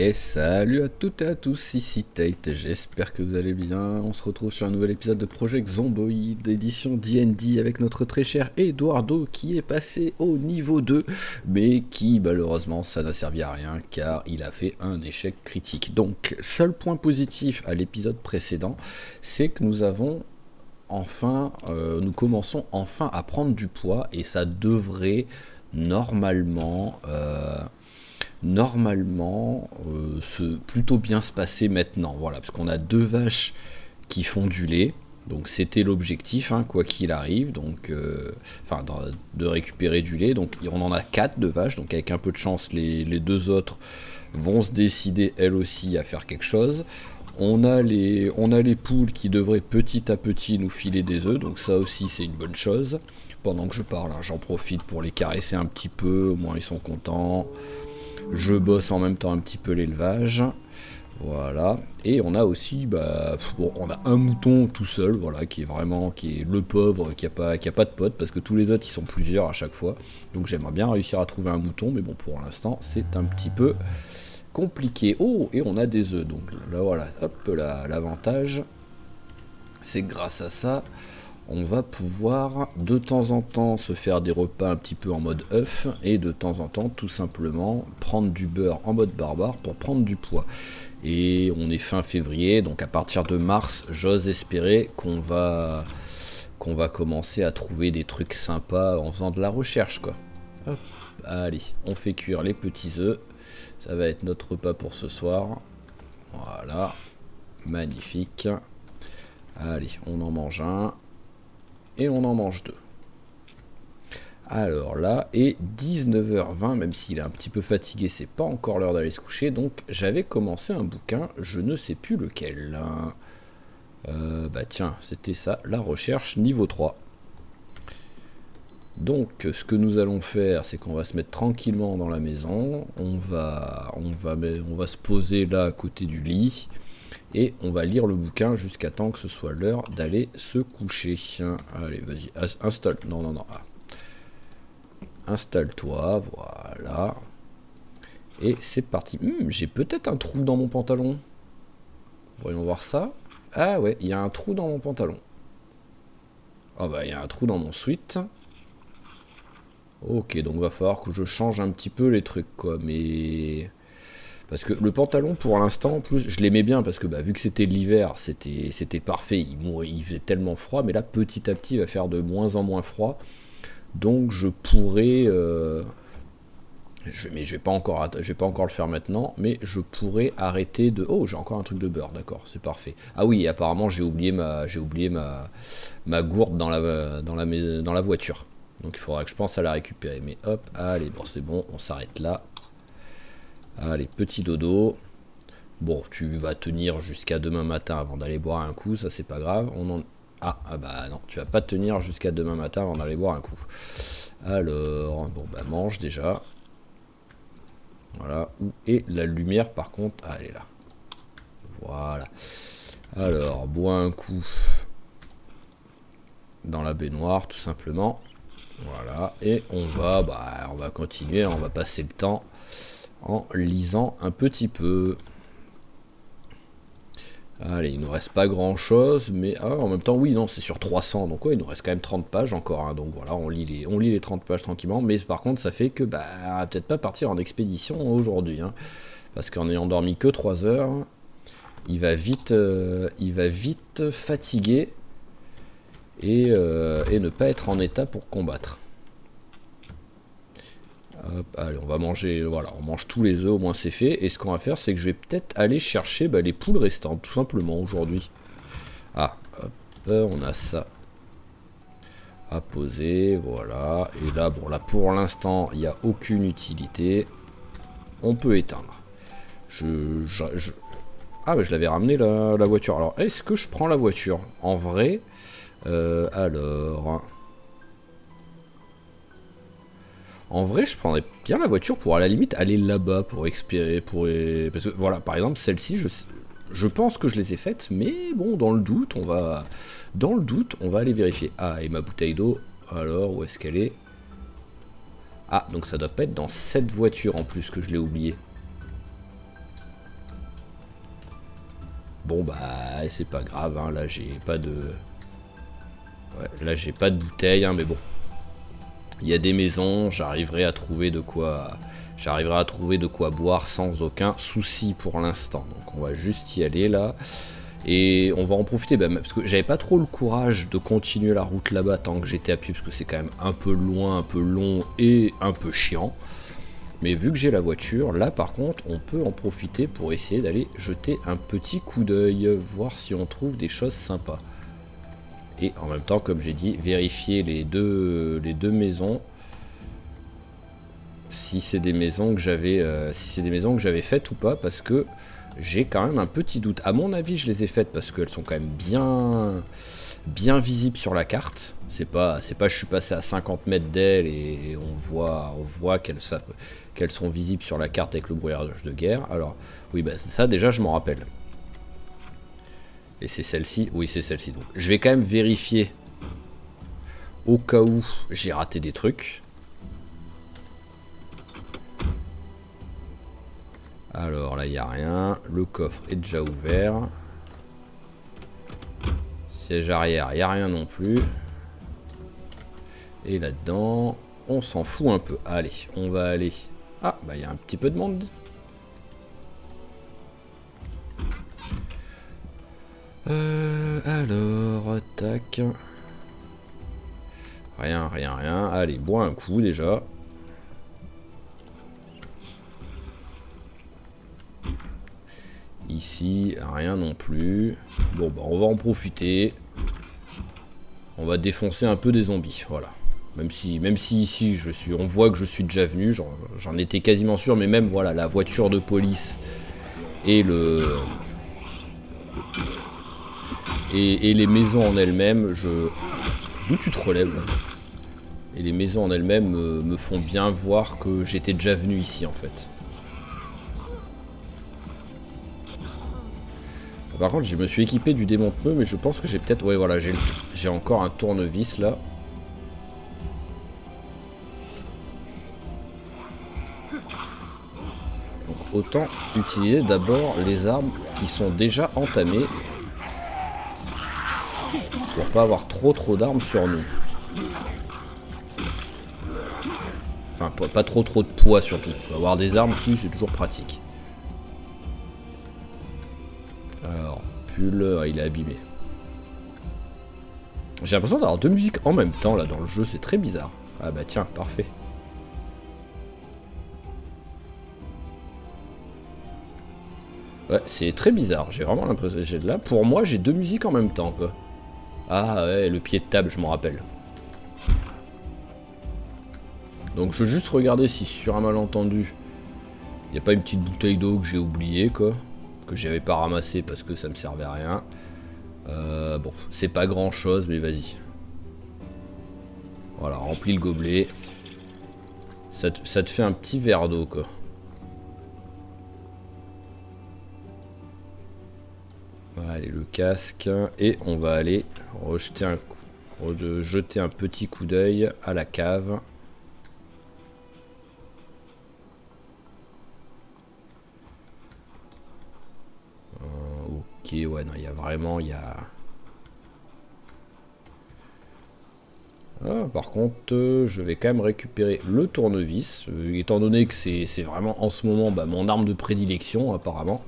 Et salut à toutes et à tous, ici Tate, j'espère que vous allez bien. On se retrouve sur un nouvel épisode de Project Zomboid, édition D&D, avec notre très cher Eduardo qui est passé au niveau 2, mais qui malheureusement ça n'a servi à rien car il a fait un échec critique. Donc, seul point positif à l'épisode précédent, c'est que nous commençons enfin à prendre du poids et ça devrait plutôt bien se passer maintenant, voilà, parce qu'on a deux vaches qui font du lait, donc c'était l'objectif, hein, quoi qu'il arrive, donc de récupérer du lait, donc on en a 4 de vaches, donc avec un peu de chance les deux autres vont se décider elles aussi à faire quelque chose. On a les poules qui devraient petit à petit nous filer des œufs, donc ça aussi c'est une bonne chose. Pendant que je parle, hein, j'en profite pour les caresser un petit peu, au moins ils sont contents. Je bosse en même temps un petit peu l'élevage. Voilà. Et on a aussi, on a un mouton tout seul, voilà, qui est le pauvre, qui a pas de pote, parce que tous les autres, ils sont plusieurs à chaque fois. Donc j'aimerais bien réussir à trouver un mouton, mais bon, pour l'instant, c'est un petit peu compliqué. Oh, et on a des œufs, donc là, voilà, hop, là, l'avantage, c'est que grâce à ça, on va pouvoir de temps en temps se faire des repas un petit peu en mode œuf et de temps en temps tout simplement prendre du beurre en mode barbare pour prendre du poids. Et on est fin février, donc à partir de mars, j'ose espérer qu'on va commencer à trouver des trucs sympas en faisant de la recherche, quoi. Hop, allez, on fait cuire les petits œufs. Ça va être notre repas pour ce soir. Voilà, magnifique. Allez, on en mange un. Et on en mange 2. Alors là, et 19h20, même s'il est un petit peu fatigué, c'est pas encore l'heure d'aller se coucher, donc j'avais commencé un bouquin, je ne sais plus lequel. Tiens, c'était ça, la recherche niveau 3. Donc ce que nous allons faire, c'est qu'on va se mettre tranquillement dans la maison, on va se poser là à côté du lit, et on va lire le bouquin jusqu'à temps que ce soit l'heure d'aller se coucher. Allez, vas-y, installe. Non. Installe-toi, voilà. Et c'est parti. J'ai peut-être un trou dans mon pantalon. Voyons voir ça. Ah ouais, il y a un trou dans mon pantalon. Ah bah, il y a un trou dans mon sweat. Ok, donc va falloir que je change un petit peu les trucs, quoi. Mais... Parce que le pantalon, pour l'instant, en plus, je l'aimais bien parce que vu que c'était l'hiver, c'était parfait. Il faisait tellement froid, mais là, petit à petit, il va faire de moins en moins froid. Donc, je pourrais, je vais pas encore le faire maintenant, mais je pourrais arrêter de. Oh, j'ai encore un truc de beurre, d'accord, c'est parfait. Ah oui, apparemment, j'ai oublié ma gourde dans la voiture. Donc, il faudra que je pense à la récupérer. Mais hop, allez, bon, c'est bon, on s'arrête là. Allez, petit dodo. Bon, tu vas tenir jusqu'à demain matin avant d'aller boire un coup, ça c'est pas grave. Ah bah non, tu vas pas tenir jusqu'à demain matin avant d'aller boire un coup. Alors, bon bah mange déjà. Voilà. Et la lumière par contre, ah, elle est là. Voilà. Alors, bois un coup dans la baignoire tout simplement. Voilà. Et on va continuer, on va passer le temps en lisant un petit peu. Allez, il nous reste pas grand chose, mais en même temps, oui, non, c'est sur 300, donc ouais, il nous reste quand même 30 pages encore, hein, donc voilà, on lit les 30 pages tranquillement, mais par contre, ça fait que, on va peut-être pas partir en expédition aujourd'hui, hein, parce qu'en ayant dormi que 3 heures, il va vite fatiguer et ne pas être en état pour combattre. Hop, allez, on va manger, voilà, on mange tous les œufs, au moins c'est fait. Et ce qu'on va faire, c'est que je vais peut-être aller chercher les poules restantes, tout simplement, aujourd'hui. Ah, hop, on a ça à poser, voilà. Et là, bon, là, pour l'instant, il n'y a aucune utilité. On peut éteindre. Ah, mais je l'avais ramené, la voiture. Alors, est-ce que je prends la voiture? En vrai, alors... En vrai, je prendrais bien la voiture pour à la limite aller là-bas pour expérer, parce que voilà, par exemple, celle-ci, je pense que je les ai faites, mais bon, dans le doute, on va aller vérifier. Ah, et ma bouteille d'eau, alors, où est-ce qu'elle est? Ah, donc ça doit pas être dans cette voiture en plus que je l'ai oublié. Bon bah c'est pas grave, hein, là j'ai pas de... Ouais, là j'ai pas de bouteille, hein, mais bon. Il y a des maisons, j'arriverai à trouver de quoi... J'arriverai à trouver de quoi boire sans aucun souci pour l'instant. Donc on va juste y aller là. Et on va en profiter, bah, parce que j'avais pas trop le courage de continuer la route là-bas tant que j'étais à pied, parce que c'est quand même un peu loin, un peu long et un peu chiant. Mais vu que j'ai la voiture, là par contre, on peut en profiter pour essayer d'aller jeter un petit coup d'œil, voir si on trouve des choses sympas. Et en même temps, comme j'ai dit, vérifier les deux maisons, si c'est des maisons que j'avais faites ou pas, parce que j'ai quand même un petit doute. À mon avis, je les ai faites parce qu'elles sont quand même bien visibles sur la carte. C'est pas je suis passé à 50 mètres d'elles et on voit qu'elles sont visibles sur la carte avec le brouillage de guerre. Alors, oui, bah ça déjà, je m'en rappelle. Et c'est celle-ci? Oui, c'est celle-ci. Donc, je vais quand même vérifier au cas où j'ai raté des trucs. Alors là, il n'y a rien. Le coffre est déjà ouvert. Siège arrière, il n'y a rien non plus. Et là-dedans, on s'en fout un peu. Allez, on va aller... Ah, bah il y a un petit peu de monde. Alors, tac. Rien. Allez, bois un coup déjà. Ici, rien non plus. Bon, bah on va en profiter. On va défoncer un peu des zombies, voilà. Même si ici, on voit que je suis déjà venu, j'en étais quasiment sûr, mais même, voilà, la voiture de police et et les maisons en elles-mêmes, D'où tu te relèves là? Et les maisons en elles-mêmes me font bien voir que j'étais déjà venu ici, en fait. Par contre, je me suis équipé du démonte-pneu, mais je pense que j'ai peut-être... Ouais, voilà, j'ai encore un tournevis, là. Donc, autant utiliser d'abord les armes qui sont déjà entamées. Pour pas avoir trop d'armes sur nous. Enfin, pas trop de poids, surtout. Avoir des armes dessus, c'est toujours pratique. Alors, pull, il est abîmé. J'ai l'impression d'avoir deux musiques en même temps là dans le jeu, c'est très bizarre. Ah bah tiens, parfait. Ouais, c'est très bizarre, j'ai vraiment l'impression... Là, pour moi, j'ai deux musiques en même temps, quoi. Ah ouais, le pied de table, je m'en rappelle. Donc je veux juste regarder si sur un malentendu, il n'y a pas une petite bouteille d'eau que j'ai oubliée, quoi. Que j'avais pas ramassé parce que ça me servait à rien. Bon, c'est pas grand chose, mais vas-y. Voilà, remplis le gobelet. Ça te fait un petit verre d'eau, quoi. Allez, le casque. Et on va aller jeter un petit coup d'œil à la cave. Ok, ouais, non, il y a vraiment... Ah, par contre, je vais quand même récupérer le tournevis, étant donné que c'est vraiment en ce moment mon arme de prédilection, apparemment.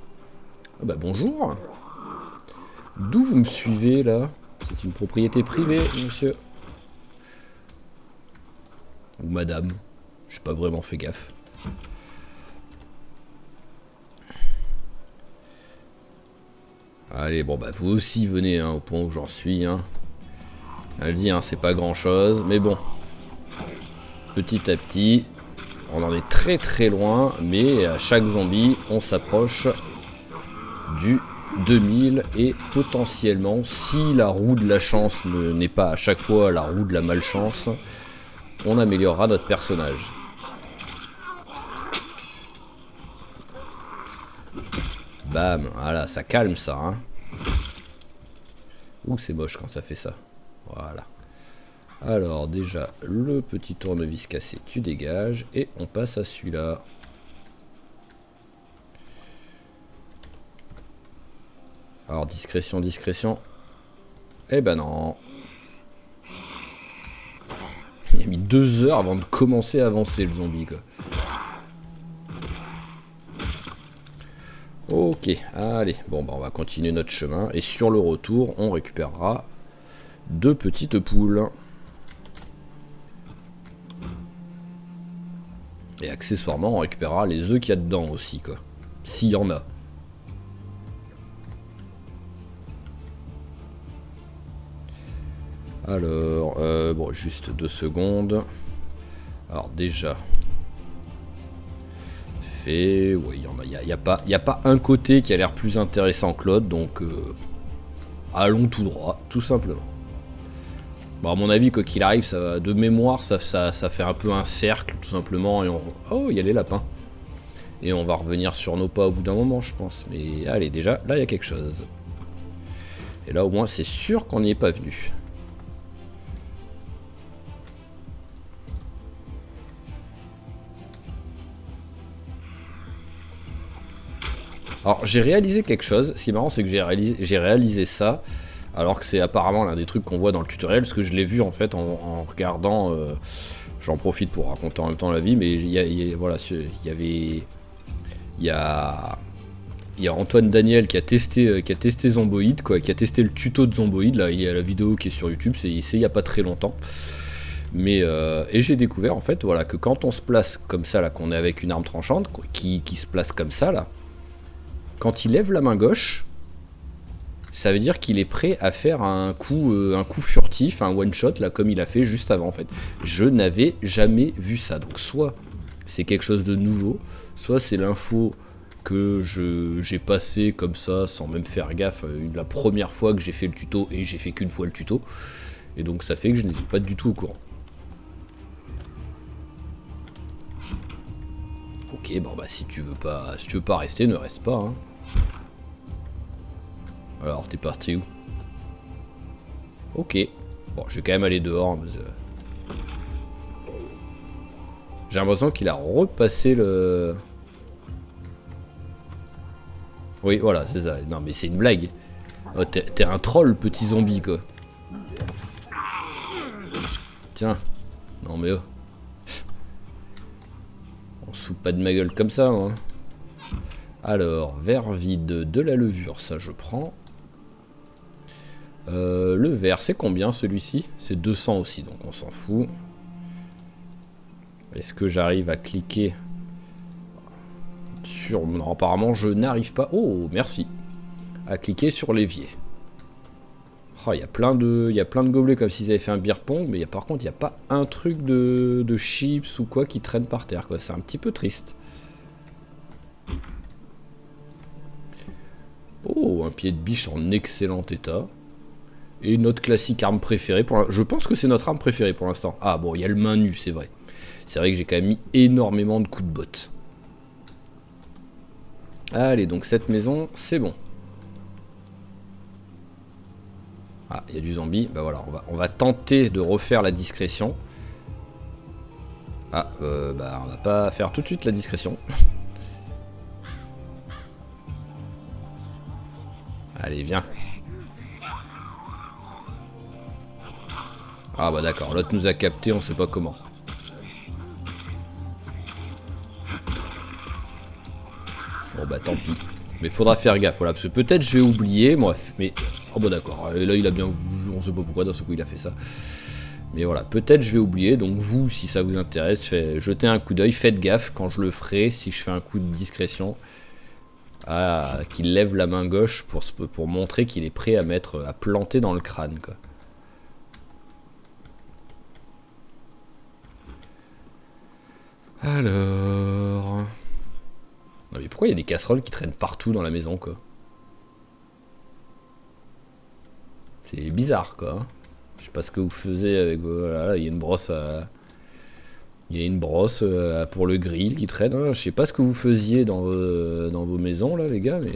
Ah bah bonjour. D'où vous me suivez, là? C'est une propriété privée, monsieur. Ou madame. J'ai pas vraiment fait gaffe. Allez, bon bah vous aussi venez, hein, au point où j'en suis, hein. Elle dit, hein, c'est pas grand chose, mais bon. Petit à petit, on en est très loin, mais à chaque zombie, on s'approche du 2000 et potentiellement, si la roue de la chance n'est pas à chaque fois la roue de la malchance, on améliorera notre personnage. Bam, voilà, ça calme ça, hein. Ouh, c'est moche quand ça fait ça. Voilà. Alors déjà, le petit tournevis cassé, tu dégages, et on passe à celui-là. Alors discrétion, discrétion. Eh ben non. Il a mis 2 heures avant de commencer à avancer le zombie quoi. Ok, allez. Bon bah on va continuer notre chemin. Et sur le retour, on récupérera 2 petites poules. Et accessoirement, on récupérera les œufs qu'il y a dedans aussi quoi. S'il y en a. Alors, bon, juste 2 secondes. Alors déjà, fait, oui, il y a pas un côté qui a l'air plus intéressant que l'autre, donc allons tout droit, tout simplement. Bon, à mon avis, quoi qu'il arrive, ça, de mémoire, ça fait un peu un cercle, tout simplement, et on... Oh, il y a les lapins. Et on va revenir sur nos pas au bout d'un moment, je pense. Mais allez, déjà, là, il y a quelque chose. Et là, au moins, c'est sûr qu'on n'y est pas venu. Alors j'ai réalisé quelque chose, ce qui est marrant c'est que j'ai réalisé ça, alors que c'est apparemment l'un des trucs qu'on voit dans le tutoriel, parce que je l'ai vu en fait en regardant, j'en profite pour raconter en même temps la vie, mais voilà, il y a Antoine Daniel qui a testé Zomboid, quoi, qui a testé le tuto de Zomboid, là il y a la vidéo qui est sur YouTube, c'est il y a pas très longtemps. Mais et j'ai découvert en fait voilà que quand on se place comme ça là, qu'on est avec une arme tranchante, quoi, qui se place comme ça là. Quand il lève la main gauche, ça veut dire qu'il est prêt à faire un coup furtif, un one shot là comme il a fait juste avant en fait. Je n'avais jamais vu ça, donc soit c'est quelque chose de nouveau, soit c'est l'info que j'ai passé comme ça sans même faire gaffe la première fois que j'ai fait le tuto et j'ai fait qu'une fois le tuto, et donc ça fait que je n'étais pas du tout au courant. Ok, bon bah si tu veux pas rester, ne reste pas. Hein. Alors, t'es parti où? Ok. Bon, je vais quand même aller dehors. Mais j'ai l'impression qu'il a repassé le... Oui, voilà, c'est ça. Non, mais c'est une blague. Oh, t'es un troll, petit zombie, quoi. Tiens. Non, mais oh. On se fout pas de ma gueule comme ça, hein. Alors, verre vide, de la levure, ça je prends. Le verre, c'est combien celui-ci? C'est 200 aussi, donc on s'en fout. Est-ce que j'arrive à cliquer sur... Non, apparemment, je n'arrive pas... Oh, merci. À cliquer sur l'évier. Oh, il y a plein de gobelets comme s'ils avaient fait un beer pong, mais par contre, il n'y a pas un truc de chips ou quoi qui traîne par terre, quoi. C'est un petit peu triste. Oh, un pied de biche en excellent état. Et notre classique arme préférée. Je pense que c'est notre arme préférée pour l'instant. Ah bon, il y a le main nu, c'est vrai. C'est vrai que j'ai quand même mis énormément de coups de botte. Allez, donc cette maison, c'est bon. Ah, il y a du zombie. Bah voilà, on va tenter de refaire la discrétion. Ah, bah on va pas faire tout de suite la discrétion. Allez, viens. Ah bah d'accord, l'autre nous a capté, on sait pas comment. Bon bah tant pis. Mais faudra faire gaffe, voilà, parce que peut-être je vais oublier, moi, mais... Oh bah d'accord, là il a bien... On sait pas pourquoi, dans ce coup il a fait ça. Mais voilà, peut-être je vais oublier, donc vous, si ça vous intéresse, jetez un coup d'œil, faites gaffe quand je le ferai, si je fais un coup de discrétion, qu'il lève la main gauche pour montrer qu'il est prêt à planter dans le crâne, quoi. Alors... Non mais pourquoi il y a des casseroles qui traînent partout dans la maison, quoi? C'est bizarre, quoi. Je sais pas ce que vous faisiez avec... Voilà, il y a une brosse à... Il y a une brosse pour le grill qui traîne. Je sais pas ce que vous faisiez dans vos maisons, là, les gars, mais...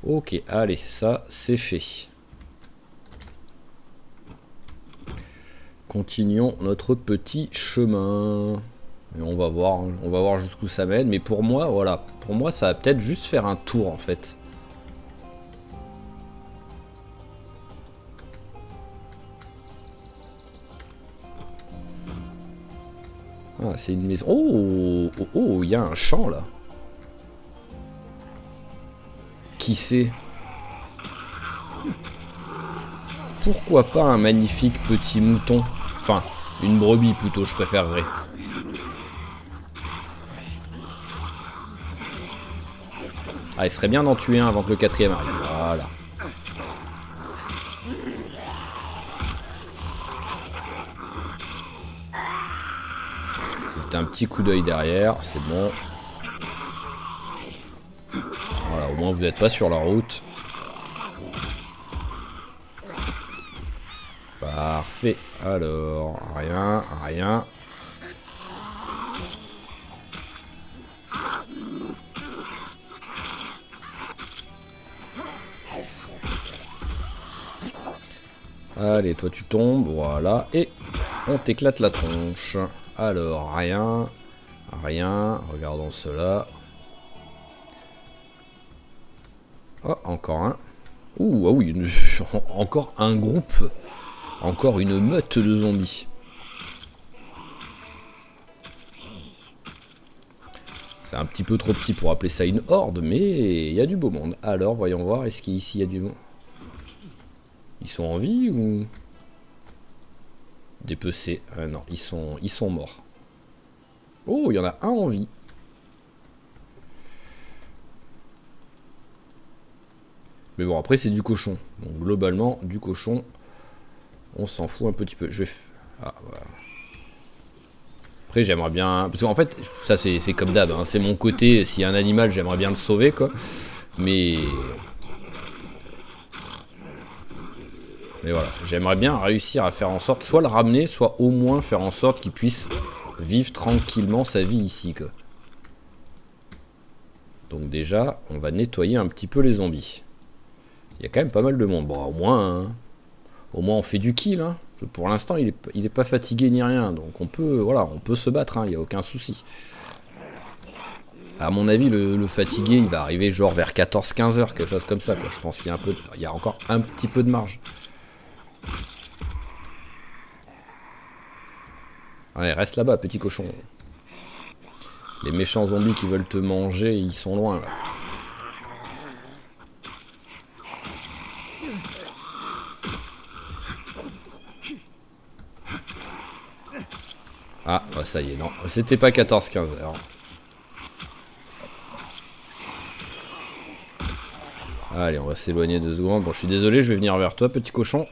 Ok, allez, ça, c'est fait. Continuons notre petit chemin. Et on va voir jusqu'où ça mène. Mais pour moi, voilà, pour moi, ça va peut-être juste faire un tour, en fait. Ah, c'est une maison. Oh, oh, oh, il y a un champ là. Qui c'est? Pourquoi pas un magnifique petit mouton? Enfin, une brebis plutôt, je préférerais. Ah, il serait bien d'en tuer un avant que le quatrième arrive. Voilà. Un petit coup d'œil derrière, c'est bon. Voilà, au moins vous n'êtes pas sur la route. Parfait. Alors, rien, rien. Allez, toi tu tombes, voilà, et on t'éclate la tronche. Alors, rien, rien, regardons cela. Oh, encore un. Ouh, ah oui, encore un groupe. Encore une meute de zombies. C'est un petit peu trop petit pour appeler ça une horde, mais il y a du beau monde. Alors, voyons voir, est-ce qu'ici il y a du monde? Ils sont en vie ou... Dépecés. Non, ils sont morts. Oh, il y en a un en vie. Mais bon, après, c'est du cochon. Donc, globalement, du cochon, on s'en fout un petit peu. Je vais... Ah, voilà. Après, j'aimerais bien... Parce qu'en fait, ça, c'est comme d'hab. Hein. C'est mon côté. S'il y a un animal, j'aimerais bien le sauver, quoi. Mais voilà, j'aimerais bien réussir à faire en sorte, soit le ramener, soit au moins faire en sorte qu'il puisse vivre tranquillement sa vie ici, quoi. Donc déjà, on va nettoyer un petit peu les zombies. Il y a quand même pas mal de monde. Bon, au moins on fait du kill. Hein. Pour l'instant, il est pas fatigué ni rien. Donc on peut, voilà, on peut se battre, hein, il n'y a aucun souci. À mon avis, le fatigué, il va arriver genre vers 14-15 heures, quelque chose comme ça, quoi. Je pense qu'il y a il y a encore un petit peu de marge. Allez, reste là-bas, petit cochon. Les méchants zombies qui veulent te manger, ils sont loin, là. Ah, bah ça y est, non. C'était pas 14-15 heures. Allez, on va s'éloigner 2 secondes. Bon, je suis désolé, je vais venir vers toi, petit cochon.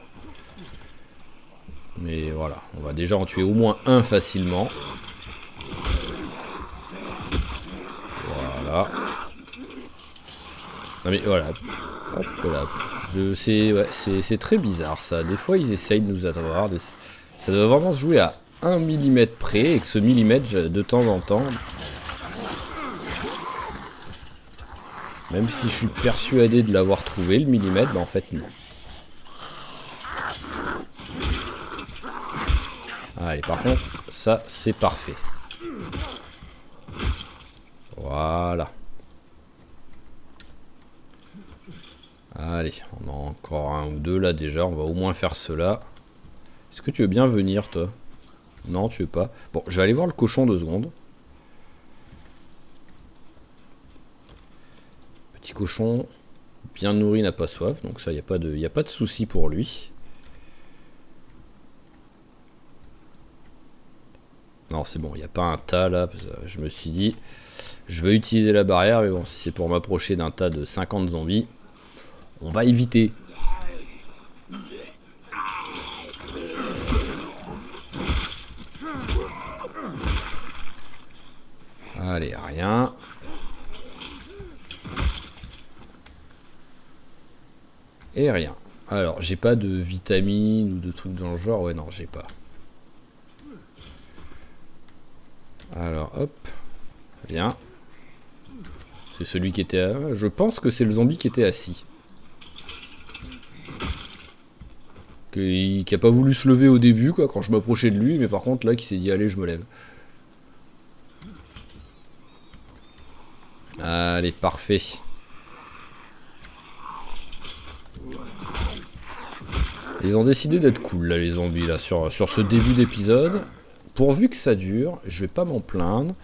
Mais voilà, on va déjà en tuer au moins un facilement. Voilà. Non mais voilà. Hop là. C'est très bizarre ça. Des fois ils essayent de nous avoir. Ça doit vraiment se jouer à 1 millimètre près. Et que ce millimètre, de temps en temps... Même si je suis persuadé de l'avoir trouvé, le millimètre, bah en fait non. Allez, par contre, ça c'est parfait. Voilà. Allez, on a encore un ou deux là déjà, on va au moins faire cela. Est-ce que tu veux bien venir toi? Non, tu veux pas. Bon, je vais aller voir le cochon 2 secondes. Petit cochon, bien nourri, n'a pas soif, donc ça, il n'y a pas de souci pour lui. Non, c'est bon, il n'y a pas un tas là, parce que je me suis dit, je vais utiliser la barrière, mais bon, si c'est pour m'approcher d'un tas de 50 zombies, on va éviter. Allez, rien. Et rien. Alors, j'ai pas de vitamines ou de trucs dans le genre. Ouais, non, j'ai pas. Alors, hop. Viens. C'est celui qui était... Je pense que c'est le zombie qui était assis. Qui a pas voulu se lever au début, quoi, quand je m'approchais de lui. Mais par contre, là, qui s'est dit, allez, je me lève. Allez, parfait. Ils ont décidé d'être cool là les zombies là sur ce début d'épisode. pourvu que ça dure, je vais pas m'en plaindre.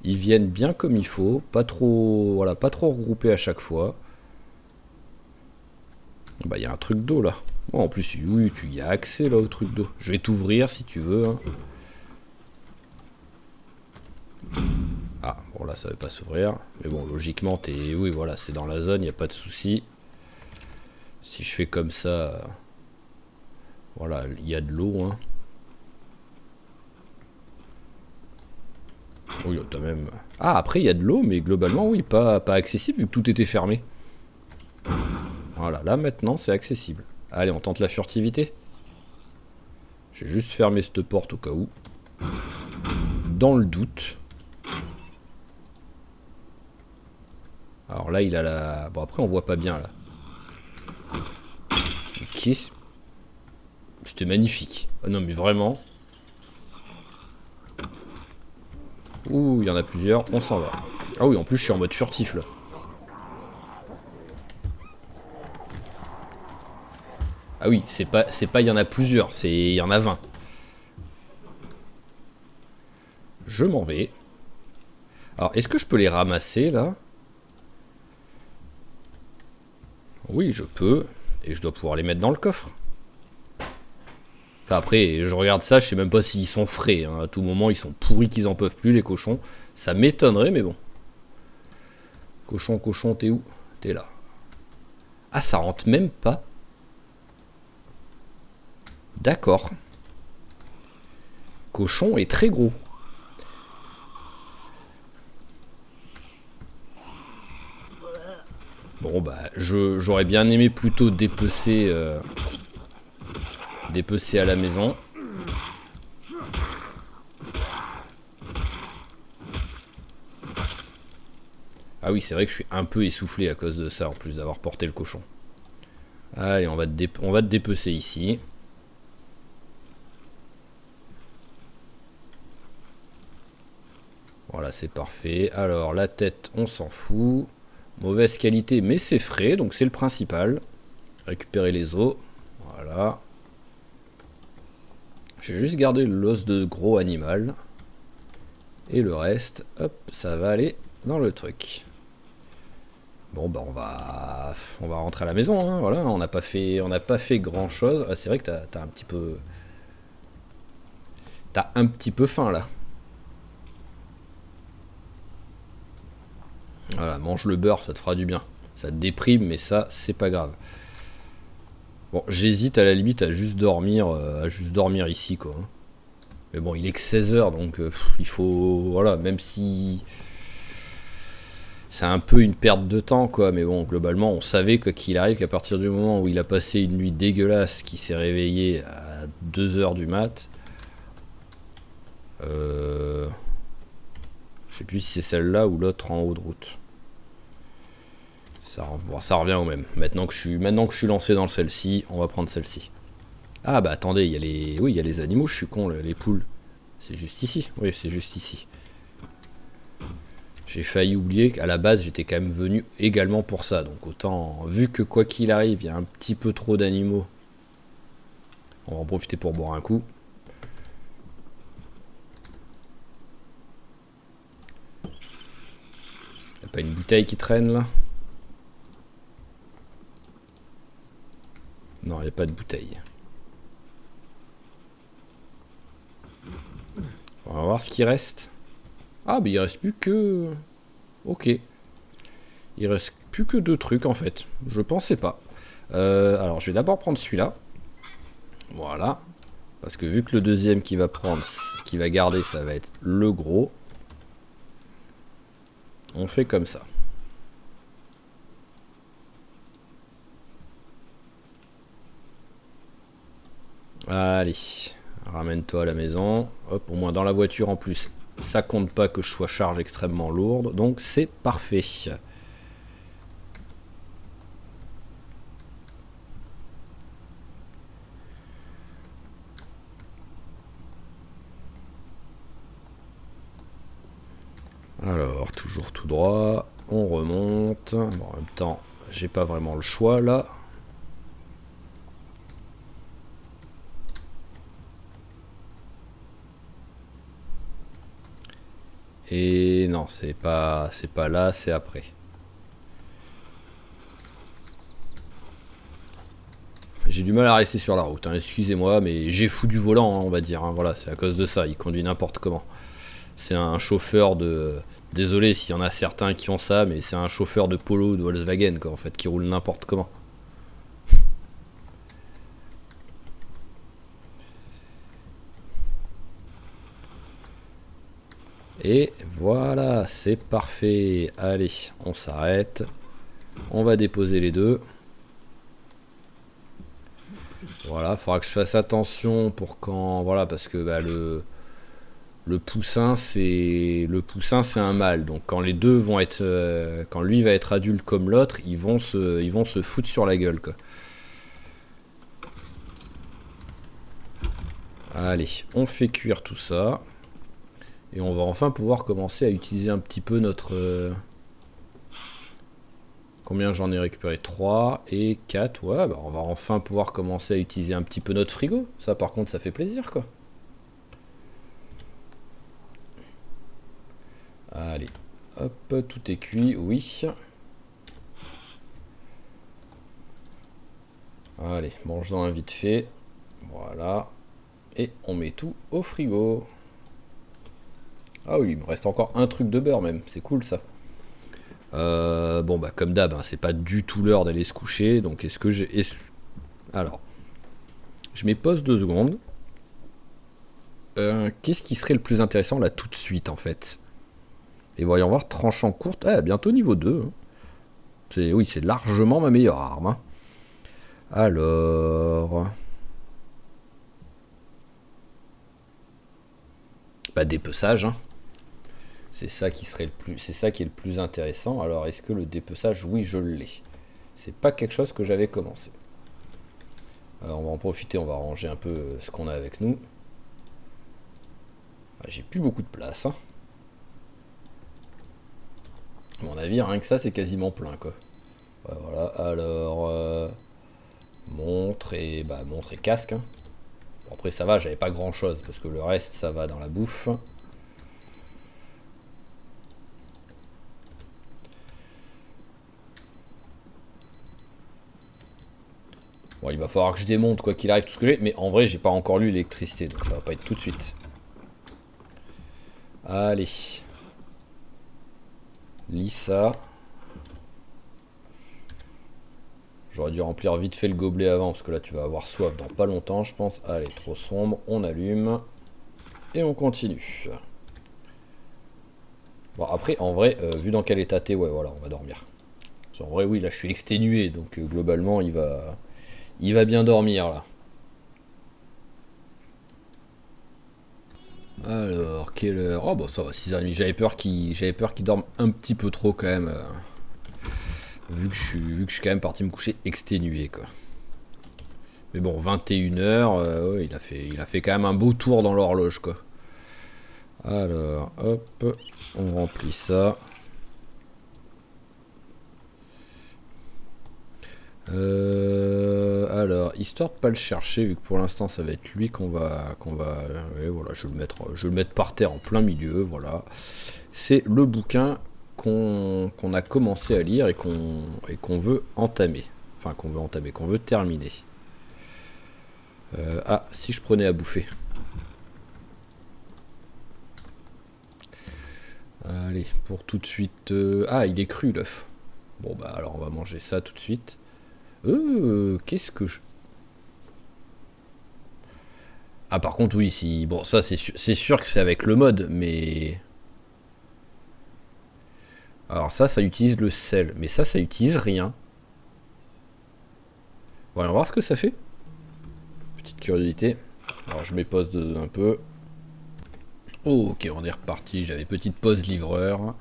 Ils viennent bien comme il faut, pas trop, voilà, pas trop regroupés à chaque fois. Bah, il y a un truc d'eau là. Oh, en plus, oui, tu y as accès là au truc d'eau. Je vais t'ouvrir si tu veux. Hein. Ah, bon là, ça va pas s'ouvrir. Mais bon, logiquement, t'es. Oui, voilà, c'est dans la zone, il n'y a pas de souci. Si je fais comme ça. Voilà, il y a de l'eau. Hein. Oui, t'as même. Ah, après, il y a de l'eau, mais globalement, oui, pas accessible vu que tout était fermé. Voilà, là maintenant, c'est accessible. Allez, on tente la furtivité. J'ai juste fermé cette porte au cas où. Dans le doute. Alors là, il a la... Bon, après, on voit pas bien, là. Ok. C'était magnifique. Ah non, mais vraiment. Ouh, il y en a plusieurs. On s'en va. Ah oui, en plus, je suis en mode furtif, là. Ah oui, c'est pas il y en a plusieurs, c'est il y en a 20. Je m'en vais. Alors, est-ce que je peux les ramasser, là? Oui, je peux. Et je dois pouvoir les mettre dans le coffre. Enfin, après, je regarde ça, je sais même pas s'ils sont frais. Hein. À tout moment, ils sont pourris qu'ils en peuvent plus, les cochons. Ça m'étonnerait, mais bon. Cochon, cochon, t'es où? T'es là. Ah, ça rentre même pas. D'accord. Cochon est très gros. Bon, bah, j'aurais bien aimé plutôt dépecer... dépecer à la maison. Ah oui, c'est vrai que je suis un peu essoufflé à cause de ça, en plus d'avoir porté le cochon. Allez, on va te dépecer ici. Voilà, c'est parfait. Alors, la tête, on s'en fout. Mauvaise qualité, mais c'est frais, donc c'est le principal. Récupérer les os. Voilà. J'ai juste gardé l'os de gros animal. Et le reste, hop, ça va aller dans le truc. Bon, bah on va rentrer à la maison, hein, voilà. On n'a pas fait grand chose. Ah, c'est vrai que t'as un petit peu... T'as un petit peu faim, là. Voilà, mange le beurre, ça te fera du bien. Ça te déprime, mais ça, c'est pas grave. Bon, j'hésite à la limite à juste dormir ici, quoi. Mais bon, il est que 16 heures, donc il faut... Voilà, même si... C'est un peu une perte de temps, quoi. Mais bon, globalement, on savait quoi qu'il arrive, qu'à partir du moment où il a passé une nuit dégueulasse, qu'il s'est réveillé à 2 heures du mat... Je sais plus si c'est celle-là ou l'autre en haut de route. Ça revient au même. Maintenant que je suis lancé dans celle-ci, on va prendre celle-ci. Ah bah attendez, il y a les... Oui, il y a les animaux, je suis con, les poules. C'est juste ici. Oui, c'est juste ici. J'ai failli oublier qu'à la base, j'étais quand même venu également pour ça. Donc autant, vu que quoi qu'il arrive, il y a un petit peu trop d'animaux, on va en profiter pour boire un coup. Y'a pas une bouteille qui traîne là? Non, il n'y a pas de bouteille. On va voir ce qui reste. Ah, mais il reste plus que... Ok. Il reste plus que 2 trucs en fait. Je pensais pas. Alors, je vais d'abord prendre celui-là. Voilà. Parce que vu que le deuxième qui va garder, ça va être le gros. On fait comme ça. Allez, ramène-toi à la maison. Hop, au moins dans la voiture en plus, ça compte pas que je sois charge extrêmement lourde. Donc c'est parfait. Alors, toujours tout droit. On remonte. Bon, en même temps, j'ai pas vraiment le choix là. Et non, c'est pas là, c'est après. J'ai du mal à rester sur la route, hein, excusez-moi, mais j'ai fou du volant, hein, on va dire. Hein, voilà, c'est à cause de ça, il conduit n'importe comment. C'est un chauffeur de... Désolé s'il y en a certains qui ont ça, mais c'est un chauffeur de Polo ou de Volkswagen, quoi, en fait, qui roule n'importe comment. Et voilà, c'est parfait. Allez, on s'arrête. On va déposer les deux. Voilà, faudra que je fasse attention pour quand... Voilà, parce que bah, le poussin, c'est un mâle. Donc quand les deux vont être... quand lui va être adulte comme l'autre, ils vont se foutre sur la gueule, quoi. Allez, on fait cuire tout ça. Et on va enfin pouvoir commencer à utiliser un petit peu notre... Combien j'en ai récupéré? 3 et 4. Ouais, bah on va enfin pouvoir commencer à utiliser un petit peu notre frigo. Ça, par contre, ça fait plaisir, quoi. Allez, hop, tout est cuit, oui. Allez, mange-en un vite fait. Voilà. Et on met tout au frigo. Ah oui, il me reste encore un truc de beurre même, c'est cool ça. Bon bah comme d'hab, hein, c'est pas du tout l'heure d'aller se coucher, donc est-ce que j'ai... Alors, je mets pause 2 secondes. Qu'est-ce qui serait le plus intéressant là tout de suite en fait? Et voyons voir, tranchant courte, ah, bientôt niveau 2. Hein. Oui, c'est largement ma meilleure arme. Hein. Alors... Bah dépeçage, hein. C'est ça qui serait le plus, c'est ça qui est le plus intéressant. Alors, est-ce que le dépeçage, oui, je l'ai. C'est pas quelque chose que j'avais commencé. Alors, on va en profiter, on va ranger un peu ce qu'on a avec nous. Ah, j'ai plus beaucoup de place. Hein. À mon avis, rien que ça, c'est quasiment plein, quoi. Ouais, voilà. Alors, montre et casque. Hein. Bon, après, ça va, j'avais pas grand-chose parce que le reste, ça va dans la bouffe. Bon, il va falloir que je démonte quoi qu'il arrive tout ce que j'ai, mais en vrai, j'ai pas encore lu l'électricité, donc ça va pas être tout de suite. Allez. Lis ça. J'aurais dû remplir vite fait le gobelet avant, parce que là, tu vas avoir soif dans pas longtemps, je pense. Allez, trop sombre, on allume. Et on continue. Bon, après, en vrai, vu dans quel état t'es, ouais, voilà, on va dormir. En vrai, oui, là, je suis exténué, donc globalement, il va bien dormir, là. Alors, quelle heure? Oh, bon, ça va, 6h30. J'avais peur qu'il dorme un petit peu trop, quand même. Vu que je suis quand même parti me coucher exténué, quoi. Mais bon, 21h, ouais, il a fait quand même un beau tour dans l'horloge, quoi. Alors, hop, on remplit ça. Alors, histoire de pas le chercher, vu que pour l'instant ça va être lui qu'on va, ouais, voilà, je vais le mettre par terre en plein milieu, voilà. C'est le bouquin qu'on a commencé à lire et qu'on veut entamer, enfin qu'on veut terminer. Ah, si je prenais à bouffer. Allez, pour tout de suite. Ah, il est cru l'œuf. Bon bah alors on va manger ça tout de suite. Qu'est-ce que je... Ah par contre oui, si... Bon ça c'est sûr que c'est avec le mode, mais... Alors ça utilise le sel, mais ça utilise rien. Bon, on va voir ce que ça fait. Petite curiosité. Alors je m'épose un peu. Oh, ok, on est reparti, j'avais petite pause livreur.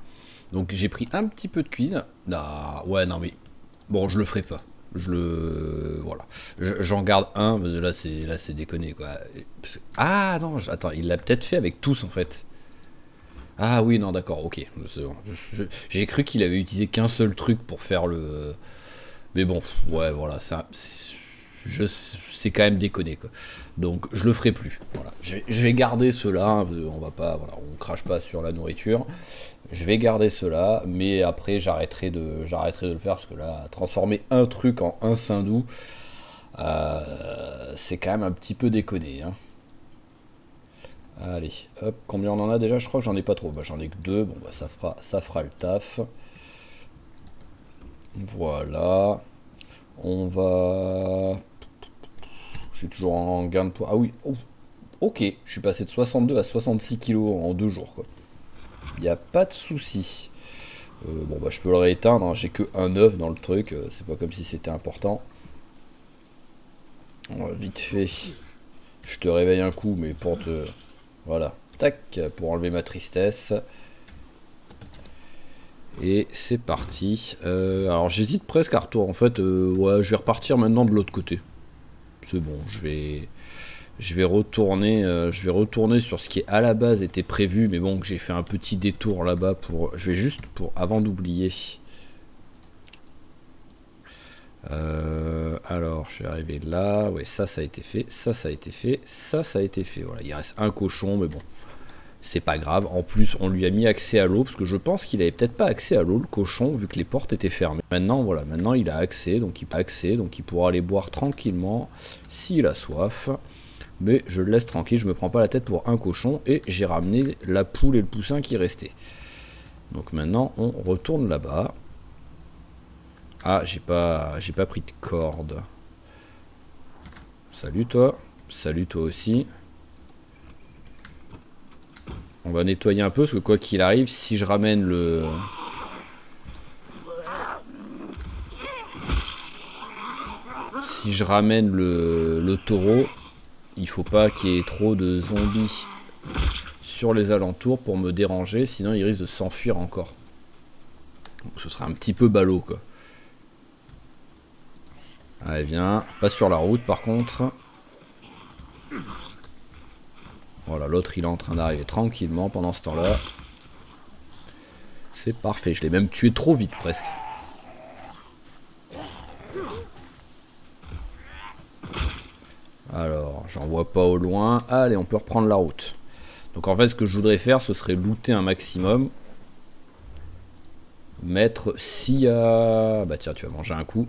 Donc j'ai pris un petit peu de cuisine. Ah, ouais, non mais... Bon, je le ferai pas. Voilà. J'en garde un, mais là c'est déconné quoi. Ah non, attends, il l'a peut-être fait avec tous en fait. Ah oui, non, d'accord, ok. J'ai cru qu'il avait utilisé qu'un seul truc pour faire le... Mais bon, ouais, voilà, c'est quand même déconné quoi. Donc je le ferai plus. Voilà. Je vais garder ceux-là, hein, on va pas, voilà, on crache pas sur la nourriture. Je vais garder ceux-là, mais après j'arrêterai de le faire parce que là, transformer un truc en un Sindou, c'est quand même un petit peu déconné. Hein. Allez, hop, combien on en a déjà? Je crois que j'en ai pas trop. Bah, j'en ai que deux, bon bah ça fera le taf. Voilà. On va. Je suis toujours en gain de poids. Ah oui, oh, ok, je suis passé de 62 à 66 kilos en 2 jours. Il n'y a pas de souci. Bon bah je peux le rééteindre, hein. J'ai que un œuf dans le truc, c'est pas comme si c'était important. Vite fait, je te réveille un coup, mais pour te... Voilà, tac, pour enlever ma tristesse. Et c'est parti. Alors j'hésite presque à retourner. En fait, ouais, je vais repartir maintenant de l'autre côté. C'est bon, je vais retourner sur ce qui à la base était prévu, mais bon, que j'ai fait un petit détour là-bas pour. Je vais juste pour avant d'oublier. Alors, je vais arriver là. Ouais, ça a été fait. Ça a été fait. Ça a été fait. Voilà, il reste un cochon, mais bon, c'est pas grave. En plus, on lui a mis accès à l'eau parce que je pense qu'il avait peut-être pas accès à l'eau, le cochon, vu que les portes étaient fermées. Maintenant, voilà, maintenant il a accès, donc il pourra aller boire tranquillement s'il a soif. Mais je le laisse tranquille, je me prends pas la tête pour un cochon et j'ai ramené la poule et le poussin qui restaient. Donc maintenant, on retourne là-bas. Ah, j'ai pas pris de corde. Salut toi. Salut toi aussi. On va nettoyer un peu, parce que quoi qu'il arrive, si je ramène le... Si je ramène le taureau, il faut pas qu'il y ait trop de zombies sur les alentours pour me déranger, sinon il risque de s'enfuir encore. Donc ce sera un petit peu ballot, quoi. Allez, viens. Pas sur la route, par contre. Voilà, l'autre, il est en train d'arriver tranquillement pendant ce temps-là. C'est parfait. Je l'ai même tué trop vite, presque. Alors, j'en vois pas au loin. Allez, on peut reprendre la route. Donc, en fait, ce que je voudrais faire, ce serait looter un maximum. Mettre, s'il y a... Bah tiens, tu vas manger un coup.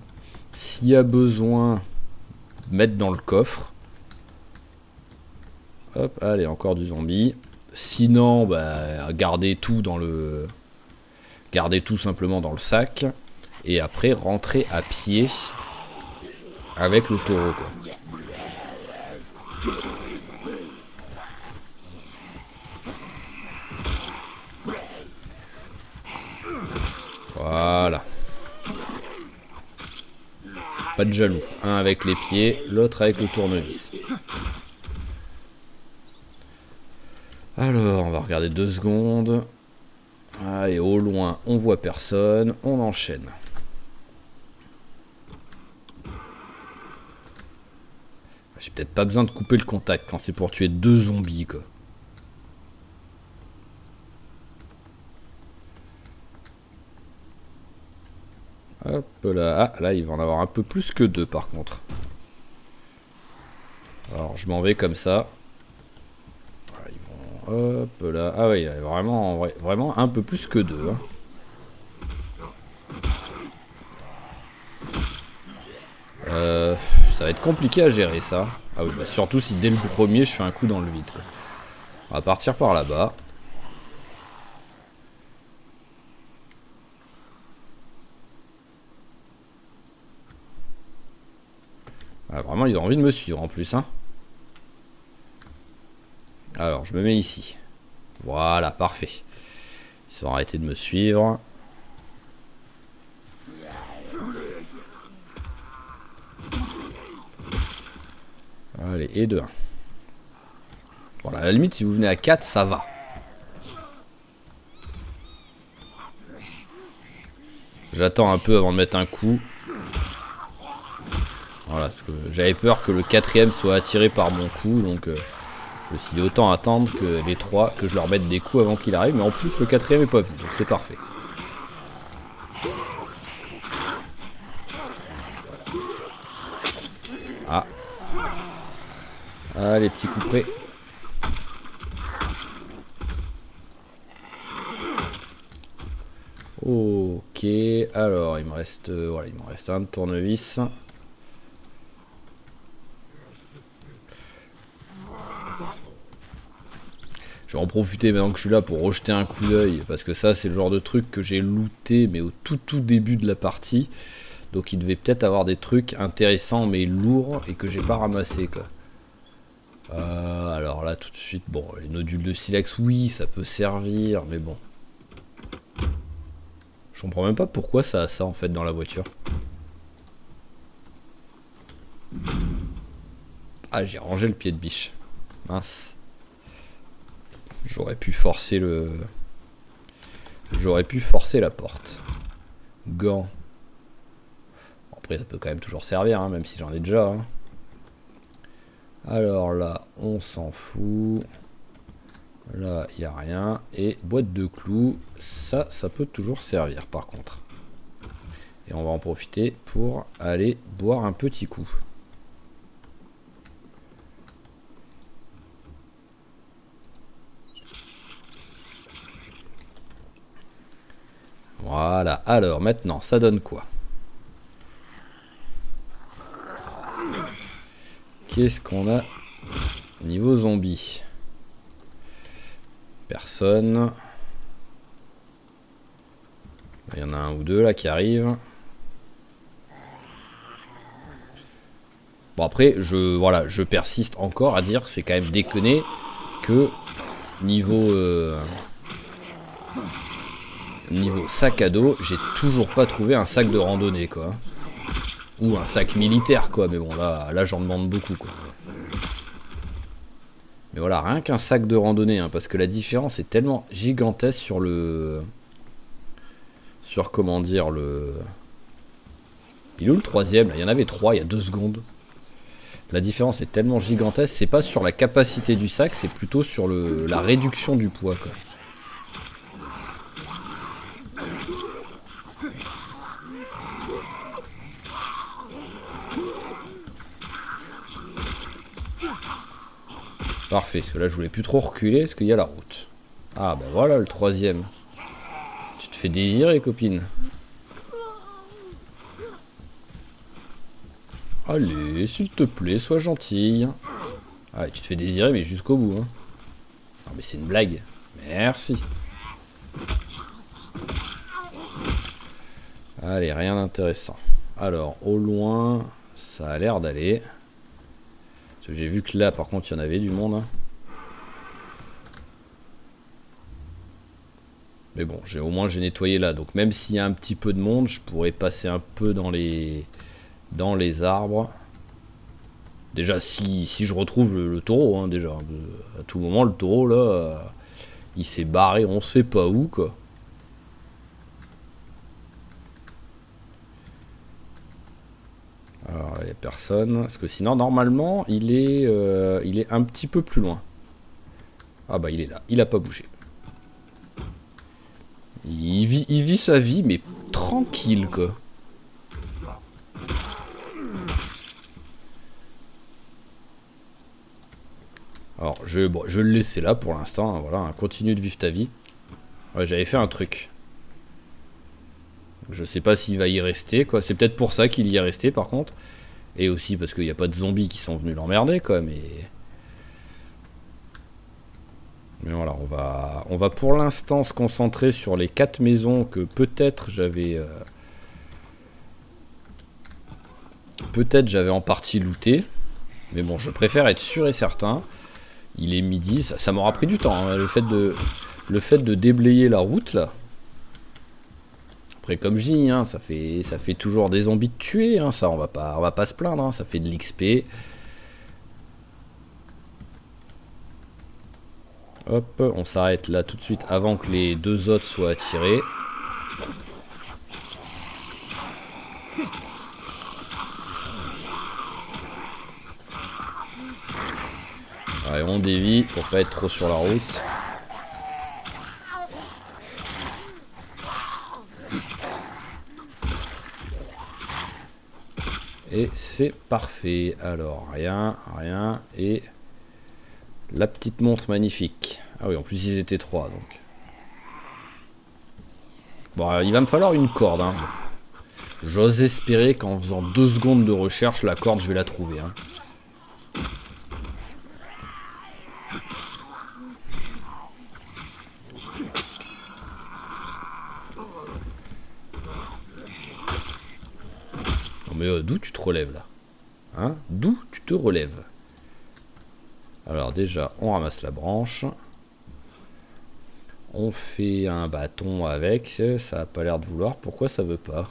S'il y a besoin, mettre dans le coffre. Hop, allez, encore du zombie. Sinon, bah, garder tout dans le... Garder tout simplement dans le sac. Et après, rentrer à pied avec le taureau, quoi. Voilà. Pas de jaloux. Un avec les pieds, l'autre avec le tournevis. Alors, on va regarder 2 secondes. Allez, au loin, on voit personne. On enchaîne. J'ai peut-être pas besoin de couper le contact quand c'est pour tuer 2 zombies, quoi. Hop là. Ah, là, il va en avoir un peu plus que 2 par contre. Alors, je m'en vais comme ça. Voilà, ils vont... Hop là. Ah oui, il y a vraiment un peu plus que 2. Hein. Ça va être compliqué à gérer ça. Ah oui, bah surtout si dès le premier, je fais un coup dans le vide, quoi. On va partir par là-bas. Ah, vraiment, ils ont envie de me suivre en plus, hein. Alors, je me mets ici. Voilà, parfait. Ils vont arrêter de me suivre. Allez, et 2. Voilà, à la limite, si vous venez à 4, ça va. J'attends un peu avant de mettre un coup. Voilà, parce que j'avais peur que le 4ème soit attiré par mon coup, donc je me suis dit autant attendre que les 3, que je leur mette des coups avant qu'il arrive, mais en plus le 4ème est pas venu, donc c'est parfait. Ah. Ah, les petits coups près. Ok, alors il me reste, voilà, il me reste un tournevis. Je vais en profiter maintenant que je suis là pour rejeter un coup d'œil, parce que ça c'est le genre de truc que j'ai looté mais au tout début de la partie. Donc il devait peut-être avoir des trucs intéressants mais lourds et que j'ai pas ramassé quoi. Alors là tout de suite, bon les nodules de silex oui ça peut servir mais bon. Je comprends même pas pourquoi ça a ça en fait dans la voiture. Ah j'ai rangé le pied de biche. Mince. J'aurais pu forcer le... J'aurais pu forcer la porte. Gants. Bon, après ça peut quand même toujours servir hein, même si j'en ai déjà. Hein. Alors là on s'en fout. Là il n'y a rien. Et boîte de clous. Ça peut toujours servir par contre. Et on va en profiter pour aller boire un petit coup. Voilà, alors maintenant, ça donne quoi? Qu'est-ce qu'on a niveau zombie? Personne. Il y en a un ou deux là qui arrivent. Bon après, voilà, je persiste encore à dire c'est quand même déconné que niveau... Niveau sac à dos, j'ai toujours pas trouvé un sac de randonnée quoi. Ou un sac militaire quoi, mais bon là j'en demande beaucoup quoi. Mais voilà, rien qu'un sac de randonnée, hein, parce que la différence est tellement gigantesque sur le... Sur comment dire, le... Il est où le troisième là? Il y en avait trois il y a 2 secondes. La différence est tellement gigantesque, c'est pas sur la capacité du sac, c'est plutôt sur la réduction du poids quoi. Parfait, parce que là je voulais plus trop reculer, parce qu'il y a la route. Ah bah voilà le troisième. Tu te fais désirer copine. Allez, s'il te plaît, sois gentille. Ah, tu te fais désirer mais jusqu'au bout hein. Non mais c'est une blague. Merci. Allez, rien d'intéressant. Alors, au loin, ça a l'air d'aller. J'ai vu que là, par contre, il y en avait du monde. Hein. Mais bon, au moins j'ai nettoyé là. Donc même s'il y a un petit peu de monde, je pourrais passer un peu dans les arbres. Déjà, si je retrouve le taureau, hein, déjà. À tout moment, le taureau, là, il s'est barré, on sait pas où, quoi. Alors, il n'y a personne. Parce que sinon, normalement, il est un petit peu plus loin. Ah bah, il est là. Il a pas bougé. Il vit sa vie, mais tranquille, quoi. Alors, je vais le laisser là pour l'instant. Hein, voilà, hein, continue de vivre ta vie. Ouais, j'avais fait un truc. Je sais pas s'il va y rester, quoi. C'est peut-être pour ça qu'il y est resté, par contre. Et aussi parce qu'il n'y a pas de zombies qui sont venus l'emmerder, quoi. Mais voilà, on va pour l'instant se concentrer sur les 4 maisons que peut-être j'avais... peut-être j'avais en partie looté. Mais bon, je préfère être sûr et certain. Il est midi, ça m'aura pris du temps. Hein, le fait de déblayer la route, là. Après, comme je dis, hein, ça fait toujours des zombies de tuer. Hein, ça, on va pas se plaindre. Hein, ça fait de l'XP. Hop, on s'arrête là tout de suite avant que les 2 autres soient attirés. Allez, on dévie pour pas être trop sur la route. Et c'est parfait. Alors, rien. Et la petite montre magnifique. Ah oui, en plus ils étaient 3 donc. Bon, il va me falloir une corde. Hein. J'ose espérer qu'en faisant 2 secondes de recherche, la corde, je vais la trouver. Hein. Non mais d'où tu te relèves là? Hein? D'où tu te relèves? Alors déjà, on ramasse la branche. On fait un bâton avec. Ça a pas l'air de vouloir. Pourquoi ça veut pas?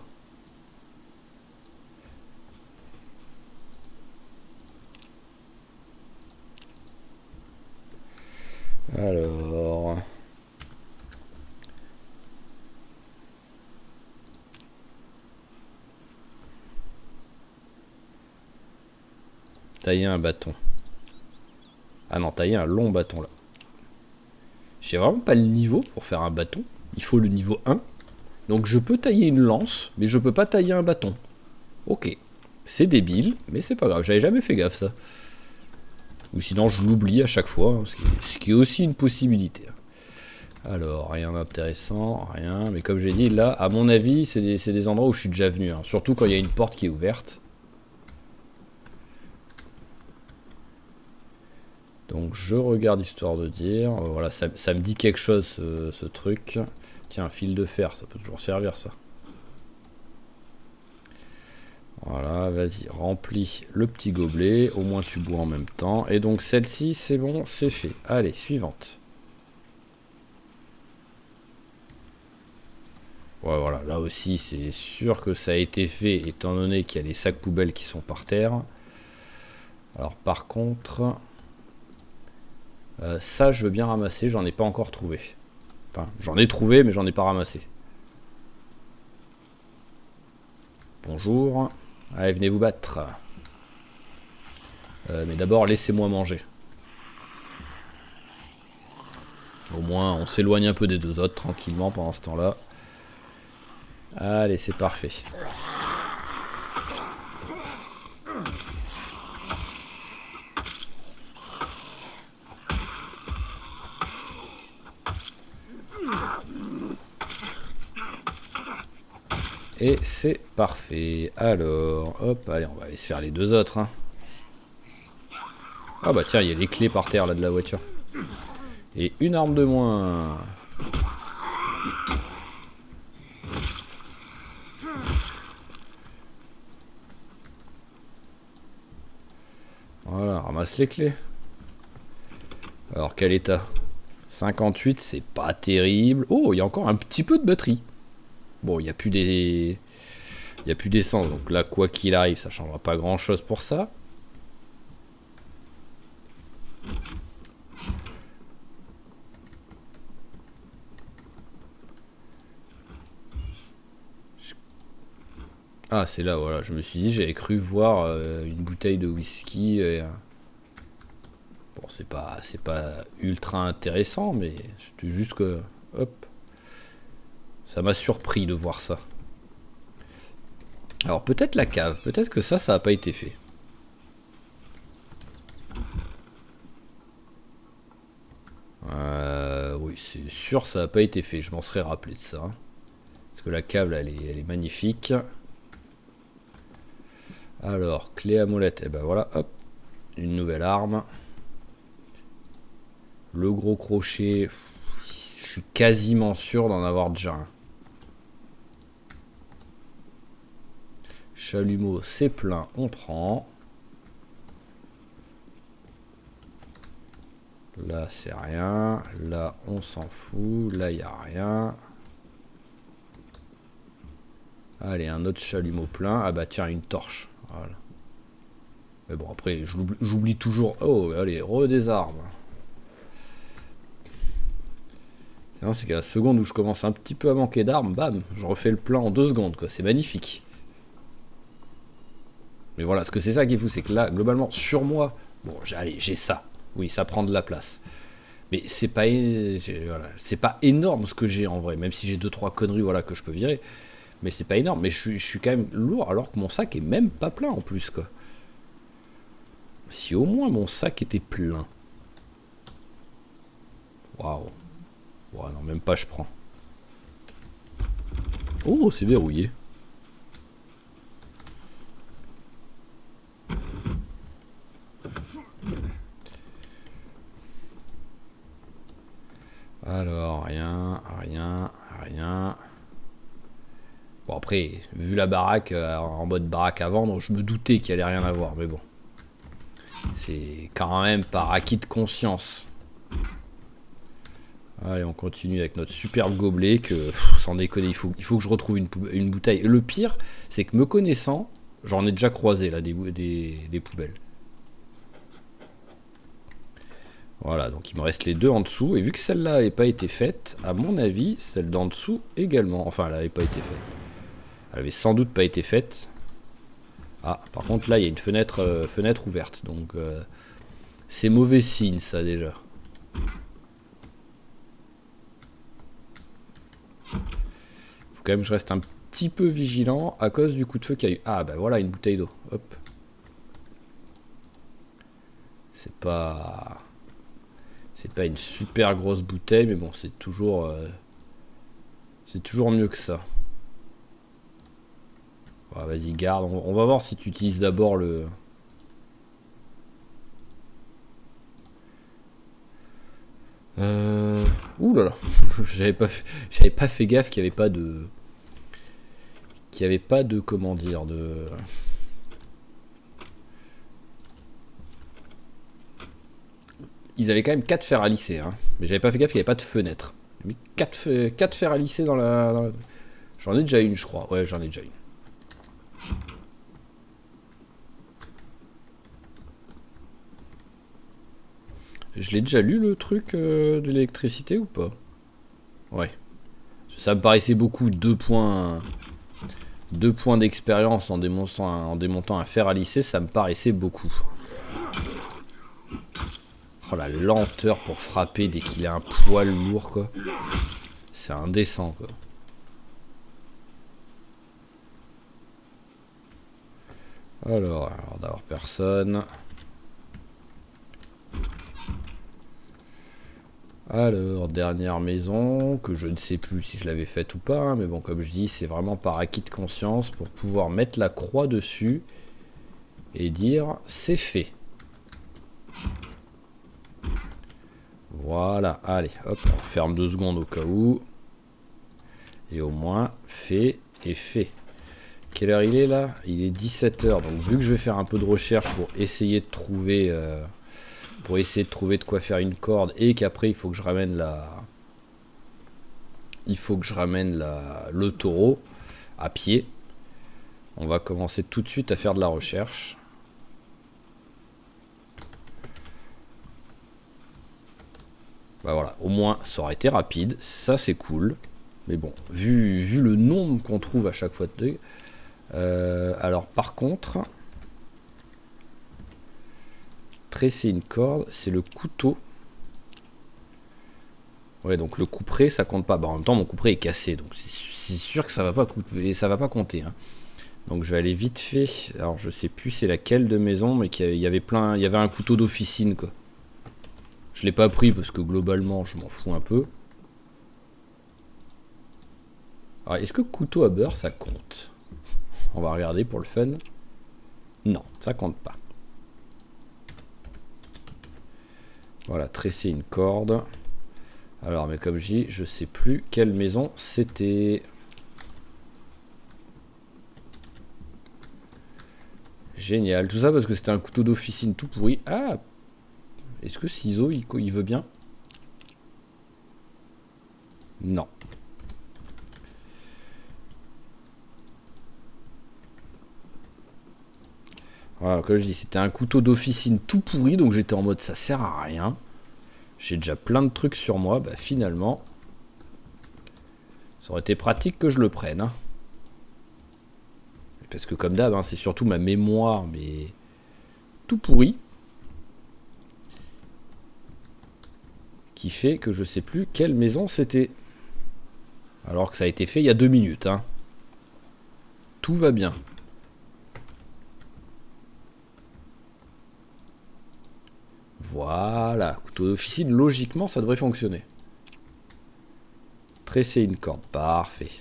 Alors... Tailler un bâton. Ah non, tailler un long bâton là. J'ai vraiment pas le niveau pour faire un bâton. Il faut le niveau 1. Donc je peux tailler une lance, mais je peux pas tailler un bâton. Ok. C'est débile, mais c'est pas grave. J'avais jamais fait gaffe ça. Ou sinon je l'oublie à chaque fois. Hein, ce qui est aussi une possibilité. Alors, rien d'intéressant, rien. Mais comme j'ai dit, là, à mon avis, c'est des endroits où je suis déjà venu. Hein, surtout quand il y a une porte qui est ouverte. Donc je regarde histoire de dire. Voilà, ça me dit quelque chose ce truc. Tiens, un fil de fer, ça peut toujours servir ça. Voilà, vas-y, remplis le petit gobelet. Au moins tu bois en même temps. Et donc celle-ci, c'est bon, c'est fait. Allez, suivante. Ouais, voilà, là aussi, c'est sûr que ça a été fait, étant donné qu'il y a des sacs poubelles qui sont par terre. Alors par contre... ça, je veux bien ramasser, j'en ai pas encore trouvé. Enfin, j'en ai trouvé, mais j'en ai pas ramassé. Bonjour. Allez, venez vous battre. Mais d'abord, laissez-moi manger. Au moins, on s'éloigne un peu des deux autres, tranquillement, pendant ce temps-là. Allez, c'est parfait. Et c'est parfait. Alors, hop, allez, on va aller se faire les deux autres. Hein. Ah bah tiens, il y a les clés par terre là de la voiture. Et une arme de moins. Voilà, ramasse les clés. Alors, quel état? 58, c'est pas terrible. Oh, il y a encore un petit peu de batterie. Bon, il n'y a plus des... Il n'y a plus d'essence, donc là, quoi qu'il arrive, ça changera pas grand-chose pour ça. Ah, c'est là, voilà. Je me suis dit, j'avais cru voir une bouteille de whisky. Bon, c'est pas ultra intéressant, mais c'était juste que... Hop. Ça m'a surpris de voir ça. Alors, peut-être la cave. Peut-être que ça n'a pas été fait. Oui, c'est sûr, ça n'a pas été fait. Je m'en serais rappelé de ça. Hein. Parce que la cave, là, elle est magnifique. Alors, clé à molette. Et ben voilà, hop. Une nouvelle arme. Le gros crochet. Je suis quasiment sûr d'en avoir déjà un. Chalumeau, c'est plein, on prend. Là, c'est rien. Là, on s'en fout. Là, il n'y a rien. Allez, un autre chalumeau plein. Ah bah tiens, une torche. Voilà. Mais bon, après, j'oublie toujours. Oh, allez, des armes. C'est qu'à la seconde où je commence un petit peu à manquer d'armes, bam, je refais le plein en 2 secondes, quoi. C'est magnifique. Mais voilà, ce que c'est ça qui est fou, c'est que là, globalement, sur moi, bon, allez, j'ai ça. Oui, ça prend de la place. Mais c'est pas, voilà, c'est pas énorme ce que j'ai en vrai, même si j'ai 2-3 conneries voilà, que je peux virer. Mais c'est pas énorme, mais je suis quand même lourd alors que mon sac est même pas plein en plus, quoi. Si au moins mon sac était plein. Waouh. Ouais, non, même pas je prends. Oh, c'est verrouillé. Alors, rien, rien, rien. Bon, après, vu la baraque en mode baraque à vendre, je me doutais qu'il allait rien avoir, mais bon. C'est quand même par acquis de conscience. Allez, on continue avec notre superbe gobelet que, sans déconner, il faut que je retrouve une bouteille. Et le pire, c'est que me connaissant, j'en ai déjà croisé là des poubelles. Voilà, donc il me reste les deux en dessous. Et vu que celle-là n'avait pas été faite, à mon avis, celle d'en dessous également. Enfin, elle n'avait pas été faite. Elle avait sans doute pas été faite. Ah, par contre, là, il y a une fenêtre ouverte. Donc, c'est mauvais signe, ça, déjà. Faut quand même que je reste un petit peu vigilant à cause du coup de feu qu'il y a eu. Ah, bah voilà, une bouteille d'eau. Hop. C'est pas une super grosse bouteille, mais bon, c'est toujours mieux que ça. Ah, vas-y, garde. On va voir si tu utilises d'abord le... Ouh là là. J'avais pas fait gaffe qu'il n'y avait pas de... comment dire, de... Ils avaient quand même 4 fers à lisser, hein. Mais j'avais pas fait gaffe qu'il n'y avait pas de fenêtre. J'ai mis 4 fers à lisser dans la... J'en ai déjà une, je crois. Ouais, j'en ai déjà une. Je l'ai déjà lu, le truc de l'électricité, ou pas? Ouais. Ça me paraissait beaucoup, 2 points d'expérience en démontant un fer à lisser, ça me paraissait beaucoup. Oh, la lenteur pour frapper dès qu'il est un poil lourd, quoi. C'est indécent, quoi. Alors d'avoir personne. Alors, dernière maison, que je ne sais plus si je l'avais faite ou pas, hein, mais bon, comme je dis, c'est vraiment par acquis de conscience pour pouvoir mettre la croix dessus et dire c'est fait. Voilà, allez, hop, on ferme 2 secondes au cas où. Et au moins, fait et fait. Quelle heure il est là? Il est 17h, donc vu que je vais faire un peu de recherche pour essayer de trouver... de quoi faire une corde et qu'après il faut que je ramène le taureau à pied. On va commencer tout de suite à faire de la recherche. Bah voilà, au moins ça aurait été rapide, ça c'est cool. Mais bon, vu le nombre qu'on trouve à chaque fois de deuil. Alors par contre, tresser une corde, c'est le couteau. Ouais, donc le couperet, ça compte pas. Bah, en même temps, mon couperet est cassé, donc c'est sûr que ça va pas compter. Hein. Donc je vais aller vite fait. Alors je sais plus c'est laquelle de maison, mais il y avait un couteau d'officine, quoi. Je l'ai pas pris parce que globalement, je m'en fous un peu. Alors est-ce que couteau à beurre, ça compte? On va regarder pour le fun. Non, ça compte pas. Voilà, tresser une corde. Alors, mais comme je dis, je sais plus quelle maison c'était. Génial. Tout ça parce que c'était un couteau d'officine tout pourri. Ah! Est-ce que ciseaux, il veut bien? Non. Voilà, comme je dis, c'était un couteau d'officine tout pourri, donc j'étais en mode ça sert à rien. J'ai déjà plein de trucs sur moi, bah finalement, ça aurait été pratique que je le prenne. Hein. Parce que comme d'hab, hein, c'est surtout ma mémoire, mais tout pourri, qui fait que je sais plus quelle maison c'était. Alors que ça a été fait il y a 2 minutes. Hein. Tout va bien. Voilà, couteau d'officine, logiquement ça devrait fonctionner. Tresser une corde, parfait.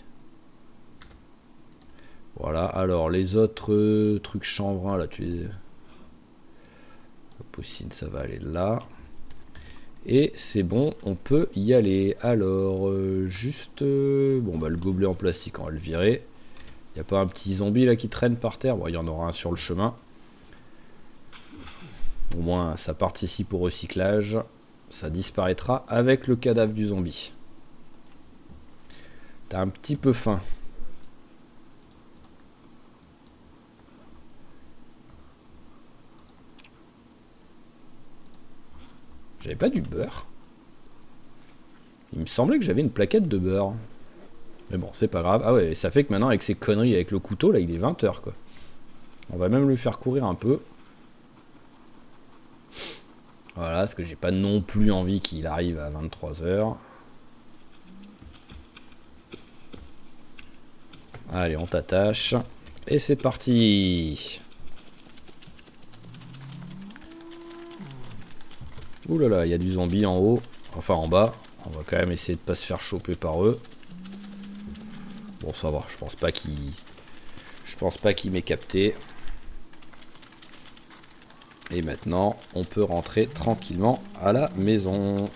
Voilà, alors les autres trucs chanvrins, là, tu les... Possible, ça va aller là. Et c'est bon, on peut y aller. Alors, juste... bon, bah le gobelet en plastique, on va le virer. Il n'y a pas un petit zombie là qui traîne par terre? Bon, il y en aura un sur le chemin. Au moins, ça participe au recyclage. Ça disparaîtra avec le cadavre du zombie. T'as un petit peu faim. J'avais pas du beurre. Il me semblait que j'avais une plaquette de beurre. Mais bon, c'est pas grave. Ah ouais, ça fait que maintenant, avec ces conneries, avec le couteau, là, il est 20h, quoi. On va même lui faire courir un peu. Voilà, parce que j'ai pas non plus envie qu'il arrive à 23h. Allez, on t'attache. Et c'est parti. Ouh là là, il y a du zombie en haut. Enfin, en bas. On va quand même essayer de pas se faire choper par eux. Bon, ça va. Je pense pas qu'il m'ait capté. Et maintenant, on peut rentrer tranquillement à la maison.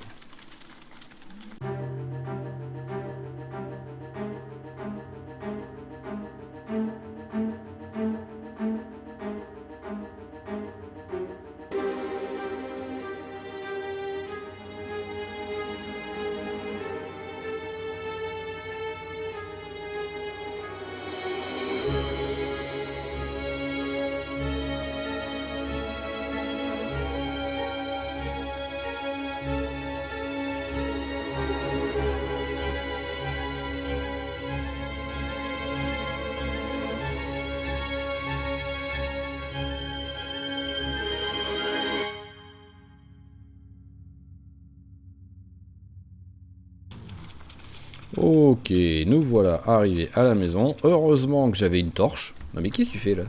Ok, nous voilà arrivés à la maison. Heureusement que j'avais une torche. Non mais qu'est-ce que tu fais là?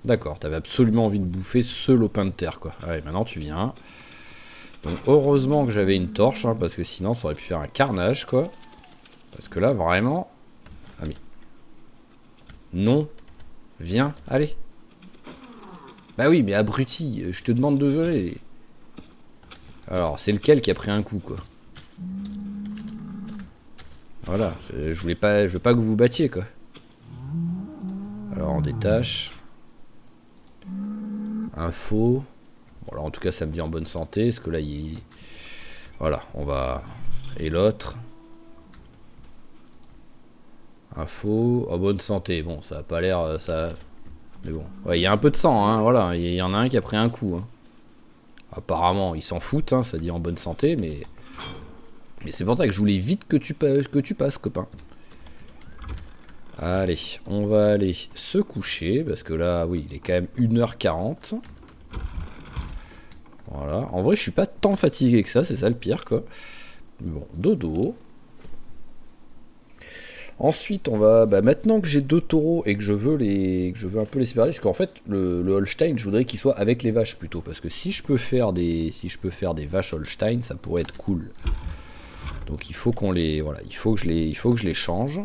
D'accord, t'avais absolument envie de bouffer ce lopin de terre quoi. Allez, maintenant tu viens. Donc heureusement que j'avais une torche, hein, parce que sinon ça aurait pu faire un carnage quoi. Parce que là vraiment... Ah mais... Non. Viens, allez. Bah oui, mais abruti, je te demande de venir. Alors, c'est lequel qui a pris un coup quoi? Voilà, je veux pas que vous vous battiez quoi. Alors on détache. Info. Bon alors en tout cas ça me dit en bonne santé. Parce que là il... Voilà, on va... Et l'autre. Info. En bonne santé. Bon, ça a pas l'air... ça... Mais bon. Ouais, il y a un peu de sang, hein. Voilà, il y en a un qui a pris un coup. Hein. Apparemment, ils s'en foutent, hein, ça dit en bonne santé, mais... Mais c'est pour ça que je voulais vite que tu passes, copain. Allez, on va aller se coucher, parce que là, oui, il est quand même 1h40. Voilà. En vrai, je suis pas tant fatigué que ça, c'est ça le pire, quoi. Bon, dodo. Ensuite, on va... Bah, maintenant que j'ai 2 taureaux et que je veux un peu les séparer, parce qu'en fait, le Holstein, je voudrais qu'il soit avec les vaches plutôt, parce que si je peux faire des vaches Holstein, ça pourrait être cool. Donc il faut qu'on les... Voilà, il faut que je les change.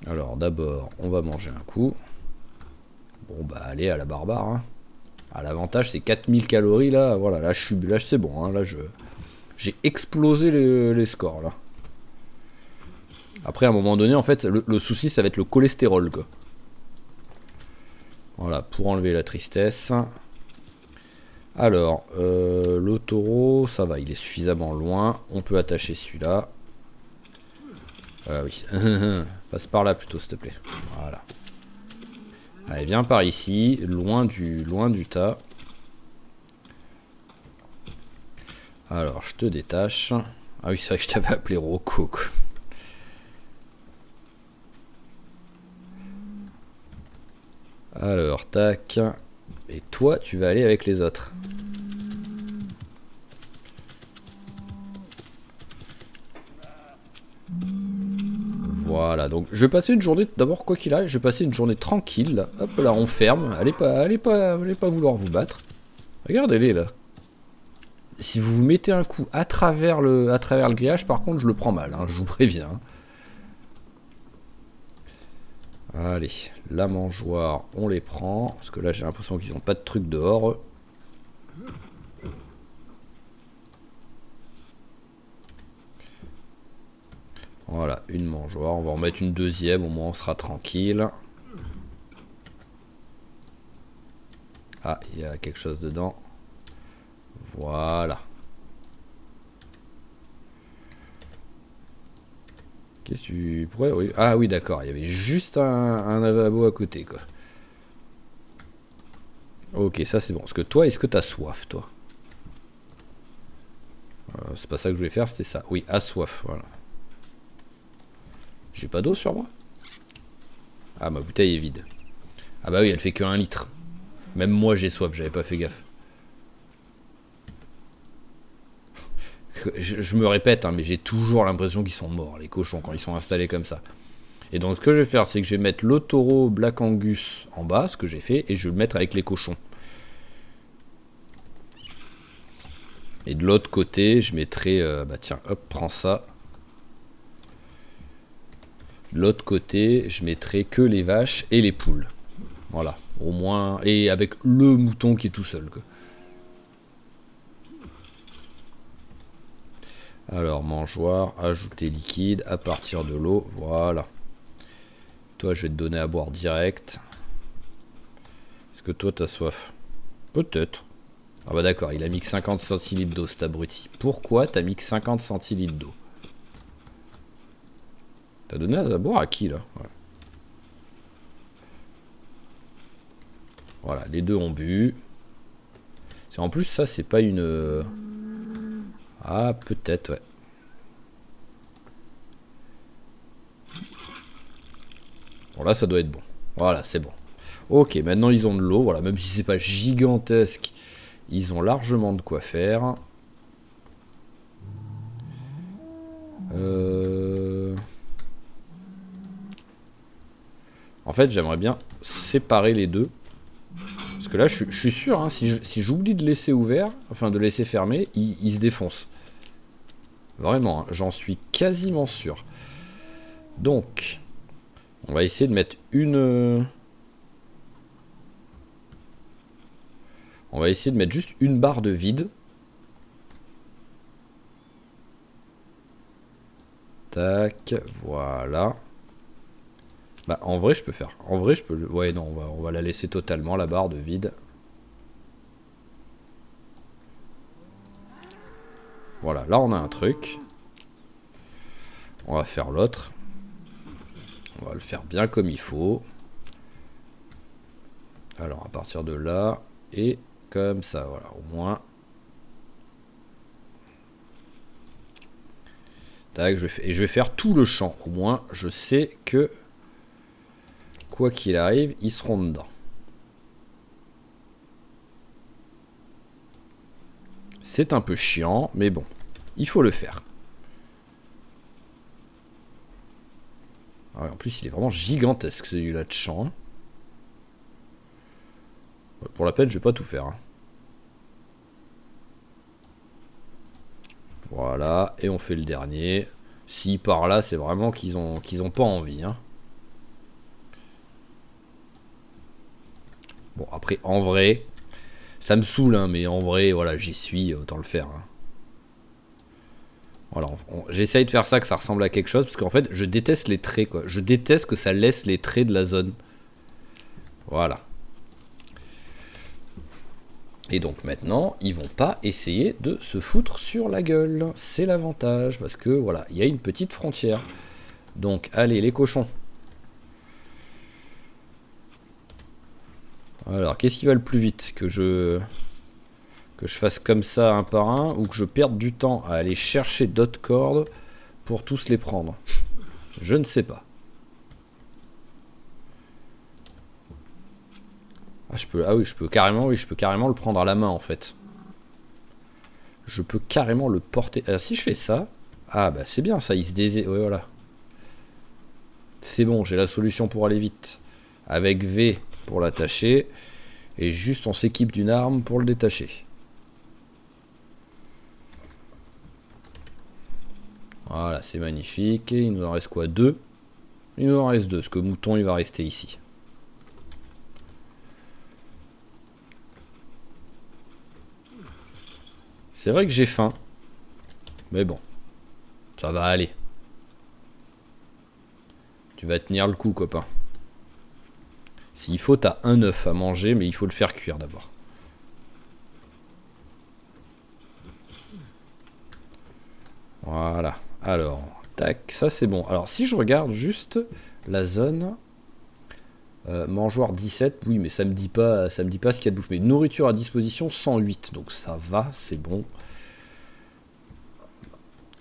Alors d'abord, on va manger un coup. Bon bah allez, à la barbare. Hein. À l'avantage, c'est 4000 calories là. Voilà, là c'est bon. Hein, là j'ai explosé les scores là. Après à un moment donné, en fait, le souci ça va être le cholestérol quoi. Voilà, pour enlever la tristesse. Alors, le taureau, ça va, il est suffisamment loin. On peut attacher celui-là. Oui. Passe par là plutôt, s'il te plaît. Voilà. Allez, viens par ici, loin du tas. Alors, je te détache. Ah oui, c'est vrai que je t'avais appelé Rocco, quoi. Alors, tac. Et toi, tu vas aller avec les autres. Voilà, donc je vais passer une journée, d'abord quoi qu'il arrive, je vais passer une journée tranquille, là. Hop là, on ferme, allez pas vouloir vous battre. Regardez-les là. Si vous vous mettez un coup à travers le grillage, par contre je le prends mal, hein, je vous préviens. Allez, la mangeoire, on les prend. Parce que là, j'ai l'impression qu'ils n'ont pas de trucs dehors, eux. Voilà, une mangeoire. On va en mettre une deuxième, au moins on sera tranquille. Ah, il y a quelque chose dedans. Voilà. Qu'est-ce que tu pourrais... Oui. Ah oui, d'accord. Il y avait juste un lavabo à côté, quoi. Ok, ça c'est bon. Parce que toi, est-ce que t'as soif, toi? C'est pas ça que je voulais faire, c'était ça. Oui, à soif, voilà. J'ai pas d'eau sur moi? Ah, ma bouteille est vide. Ah bah oui, elle fait que 1 litre. Même moi, j'ai soif, j'avais pas fait gaffe. Je me répète, hein, mais j'ai toujours l'impression qu'ils sont morts, les cochons, quand ils sont installés comme ça. Et donc, ce que je vais faire, c'est que je vais mettre le taureau Black Angus en bas, ce que j'ai fait, et je vais le mettre avec les cochons. Et de l'autre côté, je mettrai... bah tiens, hop, prends ça. De l'autre côté, je mettrai que les vaches et les poules. Voilà, au moins... Et avec le mouton qui est tout seul, quoi. Alors, mangeoire, ajouter liquide à partir de l'eau. Voilà. Toi, je vais te donner à boire direct. Est-ce que toi, t'as soif? Peut-être. Ah bah d'accord, il a mis que 50 centilitres d'eau, cet abruti. Pourquoi t'as mis que 50 centilitres d'eau? T'as donné à boire à qui, là? Ouais. Voilà, les deux ont bu. En plus, ça, c'est pas une... Ah, peut-être, ouais. Bon, là, ça doit être bon. Voilà, c'est bon. Ok, maintenant, ils ont de l'eau. Voilà, même si c'est pas gigantesque, ils ont largement de quoi faire. En fait, j'aimerais bien séparer les deux. Parce que là, je suis sûr, hein, si j'oublie de laisser ouvert, enfin de laisser fermé, il se défonce. Vraiment, hein, j'en suis quasiment sûr. Donc, on va essayer de mettre une... On va essayer de mettre juste une barre de vide. Tac, voilà. Bah, en vrai, je peux faire. En vrai, je peux... Ouais, non, on va la laisser totalement, la barre de vide. Voilà, là, on a un truc. On va faire l'autre. On va le faire bien comme il faut. Alors, à partir de là, et comme ça, voilà, au moins. Tac, et je vais faire tout le champ. Au moins, je sais que, quoi qu'il arrive, ils seront dedans. C'est un peu chiant, mais bon, il faut le faire. Ah ouais, en plus, il est vraiment gigantesque, celui-là de champ. Pour la peine, je vais pas tout faire. Hein. Voilà, et on fait le dernier. Si par là, c'est vraiment qu'ils ont pas envie. Hein. Bon, après, en vrai, ça me saoule, hein, mais en vrai, voilà, j'y suis, autant le faire. Hein. Voilà, j'essaye de faire ça, que ça ressemble à quelque chose, parce qu'en fait, je déteste les traits, quoi. Je déteste que ça laisse les traits de la zone. Voilà. Et donc maintenant, ils vont pas essayer de se foutre sur la gueule. C'est l'avantage, parce que voilà, il y a une petite frontière. Donc, allez, les cochons. Alors, qu'est-ce qui va le plus vite? Que je fasse comme ça un par un, ou que je perde du temps à aller chercher d'autres cordes pour tous les prendre? Je ne sais pas. Ah oui, je peux carrément le prendre à la main en fait. Je peux carrément le porter. Alors, si je fais ça, ah bah c'est bien ça, il se désire. Ouais, voilà. C'est bon, j'ai la solution pour aller vite. Avec V pour l'attacher, et juste on s'équipe d'une arme pour le détacher. Voilà, c'est magnifique. Et il nous en reste quoi? 2. Il nous en reste 2, parce que mouton il va rester ici. C'est vrai que j'ai faim. Mais bon, ça va aller. Tu vas tenir le coup, copain. S'il faut, t'as un œuf à manger, mais il faut le faire cuire d'abord. Voilà. Alors, tac, ça c'est bon. Alors, si je regarde juste la zone... mangeoire 17, oui, mais ça me dit pas ce qu'il y a de bouffe. Mais nourriture à disposition 108, donc ça va, c'est bon.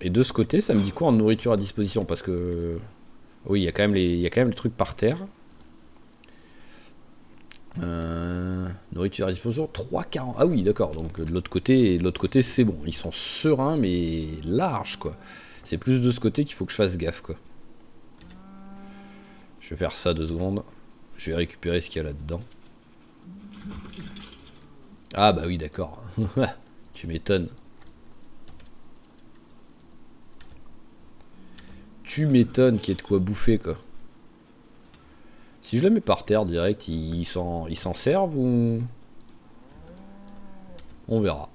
Et de ce côté, ça me dit quoi en nourriture à disposition? Parce que oui, il y a quand même les trucs par terre. Nourriture à disposition 3,40. Ah oui, d'accord. Donc de l'autre côté, c'est bon. Ils sont sereins, mais larges, quoi. C'est plus de ce côté qu'il faut que je fasse gaffe, quoi. Je vais faire ça 2 secondes. Je vais récupérer ce qu'il y a là-dedans. Ah bah oui, d'accord. Tu m'étonnes. Tu m'étonnes qu'il y ait de quoi bouffer, quoi. Si je la mets par terre direct, ils s'en servent ou... On verra.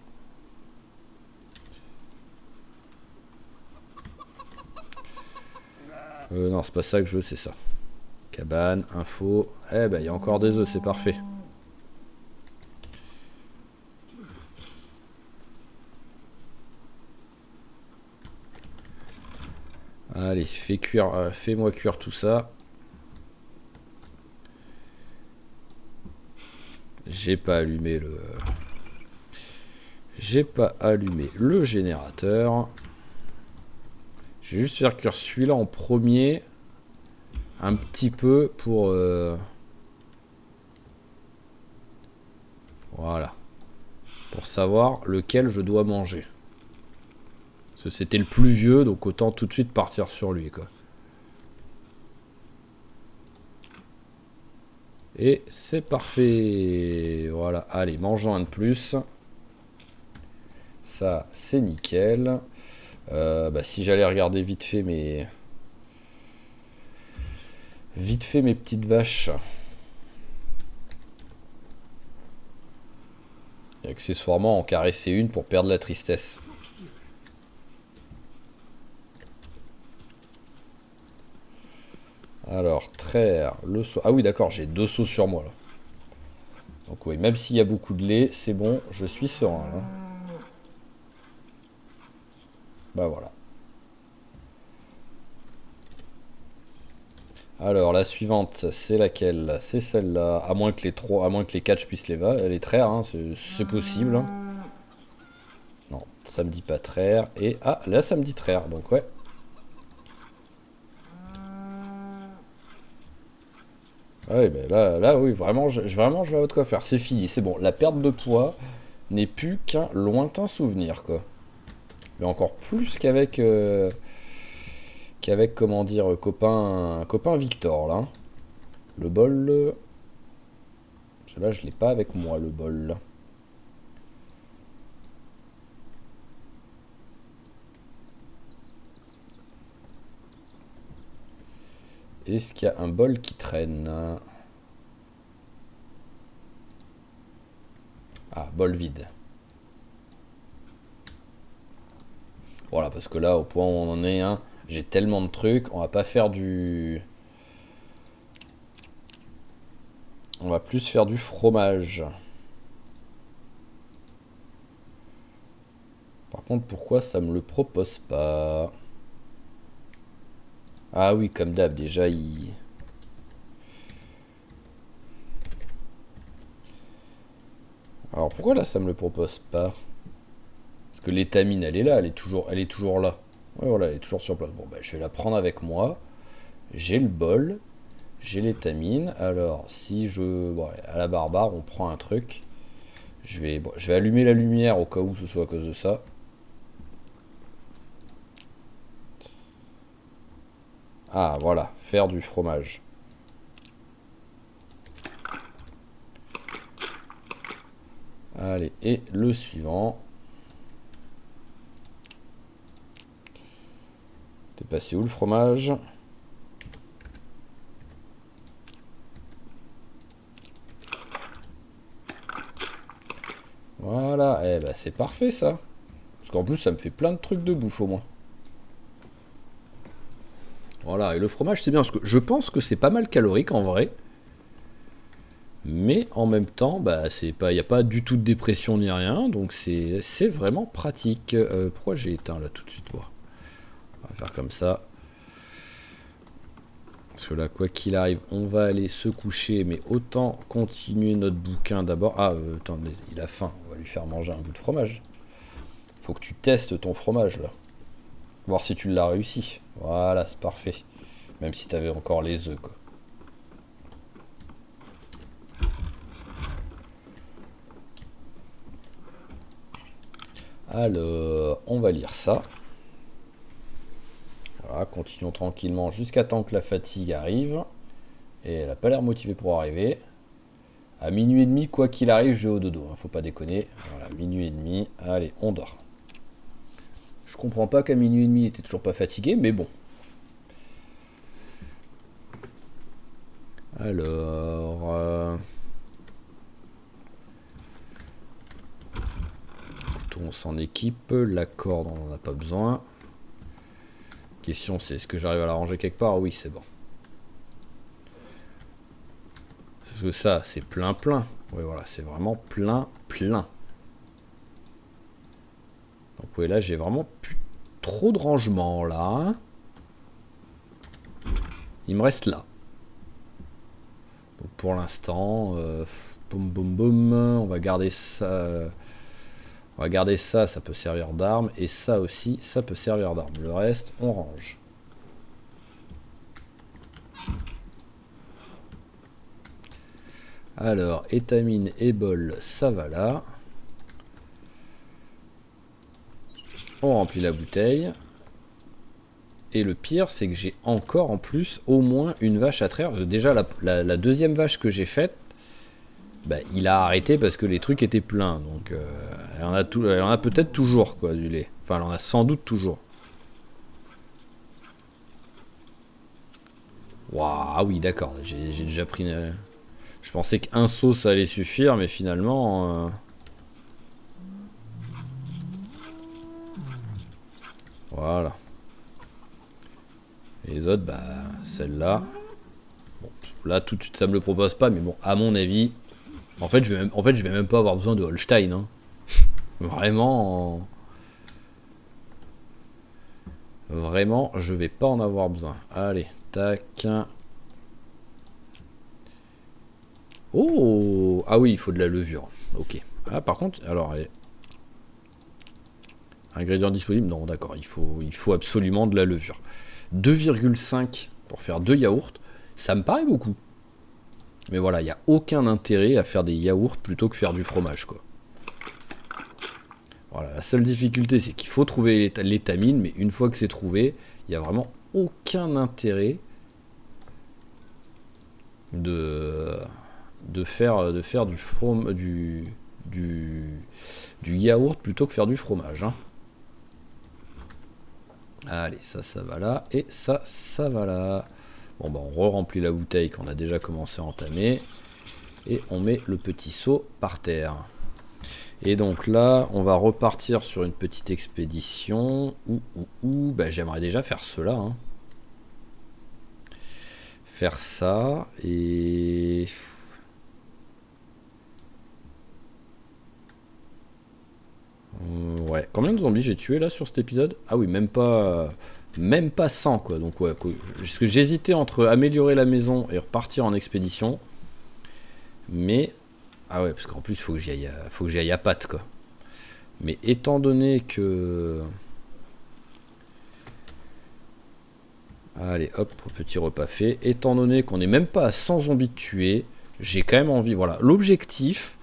Non, c'est pas ça que je veux, c'est ça. Cabane, info. Eh ben, il y a encore des œufs, c'est parfait. Allez, fais-moi cuire tout ça. J'ai pas allumé le générateur. Je vais juste faire cuire celui-là en premier. Un petit peu pour... Voilà. Pour savoir lequel je dois manger. Parce que c'était le plus vieux, donc autant tout de suite partir sur lui, quoi. Et c'est parfait. Voilà, allez, mangeons un de plus. Ça, c'est nickel. Bah, si j'allais regarder vite fait mes petites vaches. Et accessoirement, en caresser une pour perdre la tristesse. Alors, traire, le seau. Ah oui, d'accord, j'ai 2 seaux sur moi, là. Donc oui, même s'il y a beaucoup de lait, c'est bon, je suis serein, là. Bah voilà. Alors, la suivante, c'est laquelle? C'est celle-là. À moins que les 4, je puisse les traire, hein, c'est possible, hein. Non, ça me dit pas traire. Et, ah, là, ça me dit traire, donc ouais. Ah oui, ben là, oui, vraiment, je vais avoir de quoi faire. C'est fini, c'est bon. La perte de poids n'est plus qu'un lointain souvenir, quoi. Mais encore plus qu'avec comment dire, copain Victor, là. Le bol... Celui-là, je l'ai pas avec moi, le bol. Est-ce qu'il y a un bol qui traîne? Ah, bol vide. Voilà, parce que là, au point où on en est, hein, j'ai tellement de trucs, on va pas faire du... On va plus faire du fromage. Par contre, pourquoi ça me le propose pas? Ah oui, comme d'hab, déjà, il... Alors, pourquoi là, ça me le propose pas? Parce que l'étamine, elle est là, elle est toujours là. Ouais, voilà, elle est toujours sur place. Bon, bah, je vais la prendre avec moi. J'ai le bol. J'ai l'étamine. Alors, si je... Bon, allez, à la barbare, on prend un truc. Je vais allumer la lumière au cas où ce soit à cause de ça. Ah, voilà, faire du fromage. Allez, et le suivant. T'es passé où le fromage? c'est parfait ça. Parce qu'en plus ça me fait plein de trucs de bouffe au moins. Voilà, et le fromage c'est bien parce que je pense que c'est pas mal calorique en vrai. Mais en même temps, bah c'est pas, y a pas du tout de dépression ni rien, donc c'est vraiment pratique. Pourquoi j'ai éteint là tout de suite? Bon, on va faire comme ça. Parce que là, quoi qu'il arrive, on va aller se coucher, mais autant continuer notre bouquin d'abord. Ah, attendez, il a faim, on va lui faire manger un bout de fromage. Faut que tu testes ton fromage là. Voir si tu l'as réussi. Voilà, c'est parfait. Même si t'avais encore les œufs quoi. Alors, on va lire ça. Voilà, continuons tranquillement jusqu'à temps que la fatigue arrive. Et elle n'a pas l'air motivée pour arriver. À minuit et demi, quoi qu'il arrive, je vais au dodo. Hein, faut pas déconner. Voilà, minuit et demi. Allez, on dort. Je comprends pas qu'à minuit et demi, il était toujours pas fatigué, mais bon. Alors... on s'en équipe. La corde, on n'en a pas besoin. Question, c'est est-ce que j'arrive à la ranger quelque part? Oui, c'est bon. Parce que ça, c'est plein. Oui, voilà, c'est vraiment plein. Donc oui, là, j'ai vraiment plus trop de rangement, là. Il me reste là. Donc pour l'instant, boum, on va garder ça. On va garder ça, ça peut servir d'arme. Et ça aussi, ça peut servir d'arme. Le reste, on range. Alors, étamine et bol, ça va là. On remplit la bouteille. Et le pire, c'est que j'ai encore en plus au moins une vache à traire. Déjà, la deuxième vache que j'ai faite, bah, il a arrêté parce que les trucs étaient pleins. Donc, elle en a peut-être toujours, quoi, du lait. Enfin, elle en a sans doute toujours. Waouh, ah oui, d'accord. J'ai déjà pris... Je pensais qu'un seau, ça allait suffire, mais finalement... Voilà. Et les autres, bah, celle-là. Bon, là, tout de suite, ça me le propose pas, mais bon, à mon avis... En fait, je vais même pas avoir besoin de Holstein. Hein. Vraiment... Vraiment, je vais pas en avoir besoin. Allez, tac. Oh! Ah oui, il faut de la levure. Ok. Ah, par contre, alors... Ingrédients disponibles? Non, d'accord, il faut absolument de la levure. 2,5 pour faire 2 yaourts, ça me paraît beaucoup. Mais voilà, il n'y a aucun intérêt à faire des yaourts plutôt que faire du fromage, quoi. Voilà, la seule difficulté, c'est qu'il faut trouver l'étamine, mais une fois que c'est trouvé, il n'y a vraiment aucun intérêt de faire du yaourt plutôt que faire du fromage. Hein. Allez, ça va là, et ça va là. Bon, bah, on re-remplit la bouteille qu'on a déjà commencé à entamer. Et on met le petit seau par terre. Et donc là, on va repartir sur une petite expédition. Bah, j'aimerais déjà faire cela. Hein. Faire ça, et... ouais. Combien de zombies j'ai tué là sur cet épisode? Ah oui, même pas 100 quoi. Donc ouais, parce que j'hésitais entre améliorer la maison et repartir en expédition. Mais ah ouais, parce qu'en plus faut que j'y aille à pattes quoi. Mais étant donné que allez, hop, petit repas fait. Étant donné qu'on n'est même pas à 100 zombies de tuer, j'ai quand même envie, voilà. L'objectif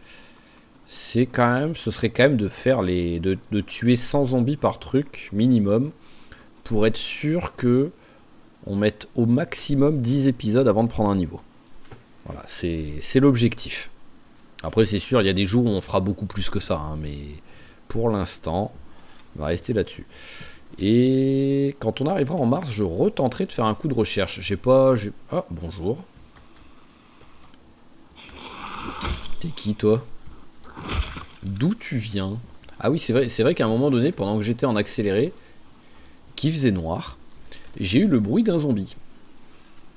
c'est quand même, ce serait quand même de faire de tuer 100 zombies par truc minimum pour être sûr que on mette au maximum 10 épisodes avant de prendre un niveau. Voilà, c'est l'objectif. Après c'est sûr, il y a des jours où on fera beaucoup plus que ça, hein, mais pour l'instant, on va rester là-dessus. Et quand on arrivera en mars, je retenterai de faire un coup de recherche. Ah, bonjour. T'es qui toi? D'où tu viens? Ah oui, c'est vrai qu'à un moment donné, pendant que j'étais en accéléré, qui faisait noir, j'ai eu le bruit d'un zombie.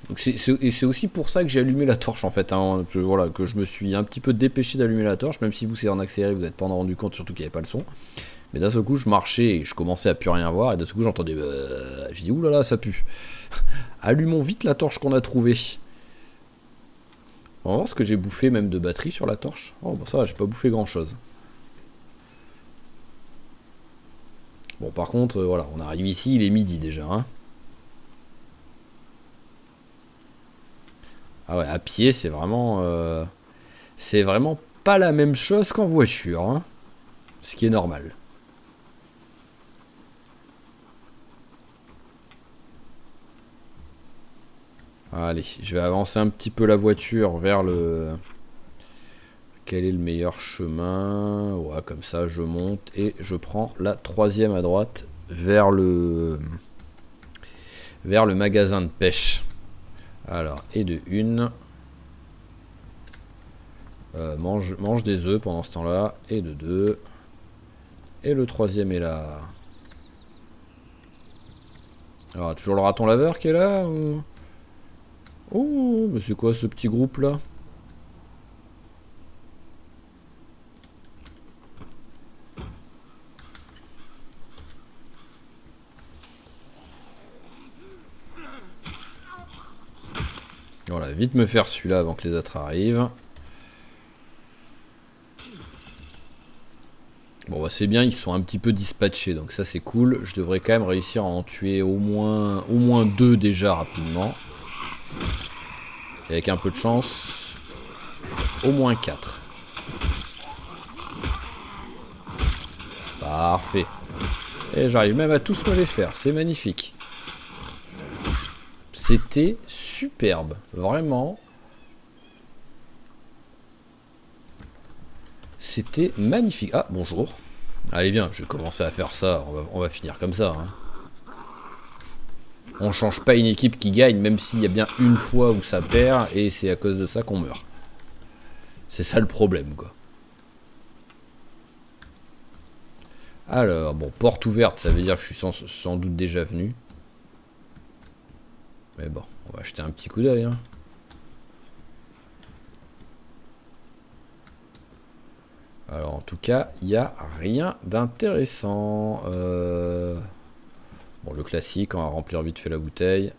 Donc et c'est aussi pour ça que j'ai allumé la torche en fait. Hein, voilà, que je me suis un petit peu dépêché d'allumer la torche, même si vous c'est en accéléré, vous n'êtes pas rendu compte, surtout qu'il n'y avait pas le son. Mais d'un seul coup, je marchais et je commençais à plus rien voir, et d'un seul coup, j'entendais. J'ai dit, oulala, ça pue. Allumons vite la torche qu'on a trouvée. On va voir ce que j'ai bouffé même de batterie sur la torche. Oh, bon, ça va, j'ai pas bouffé grand chose. Bon, par contre, voilà, on arrive ici, il est midi déjà. Hein. Ah ouais, à pied, c'est vraiment. C'est vraiment pas la même chose qu'en voiture. Hein. Ce qui est normal. Allez, je vais avancer un petit peu la voiture vers le... Quel est le meilleur chemin? Ouais, comme ça, je monte et je prends la troisième à droite vers le magasin de pêche. Alors, et de une. Mange des œufs pendant ce temps-là. Et de deux. Et le troisième est là. Alors, toujours le raton laveur qui est là ou... Oh, mais c'est quoi ce petit groupe là? Voilà, vite me faire celui-là avant que les autres arrivent. Bon bah c'est bien, ils sont un petit peu dispatchés, donc ça c'est cool. Je devrais quand même réussir à en tuer au moins deux déjà rapidement. Et avec un peu de chance, au moins 4. Parfait. Et j'arrive même à tous me les faire, c'est magnifique. C'était superbe, vraiment. C'était magnifique. Ah, bonjour. Allez, viens, je vais commencer à faire ça. On va finir comme ça. Hein. On change pas une équipe qui gagne, même s'il y a bien une fois où ça perd, et c'est à cause de ça qu'on meurt. C'est ça le problème, quoi. Alors, bon, porte ouverte, ça veut dire que je suis sans doute déjà venu. Mais bon, on va jeter un petit coup d'œil. Hein. Alors, en tout cas, il n'y a rien d'intéressant. Bon, le classique, on va remplir vite fait la bouteille.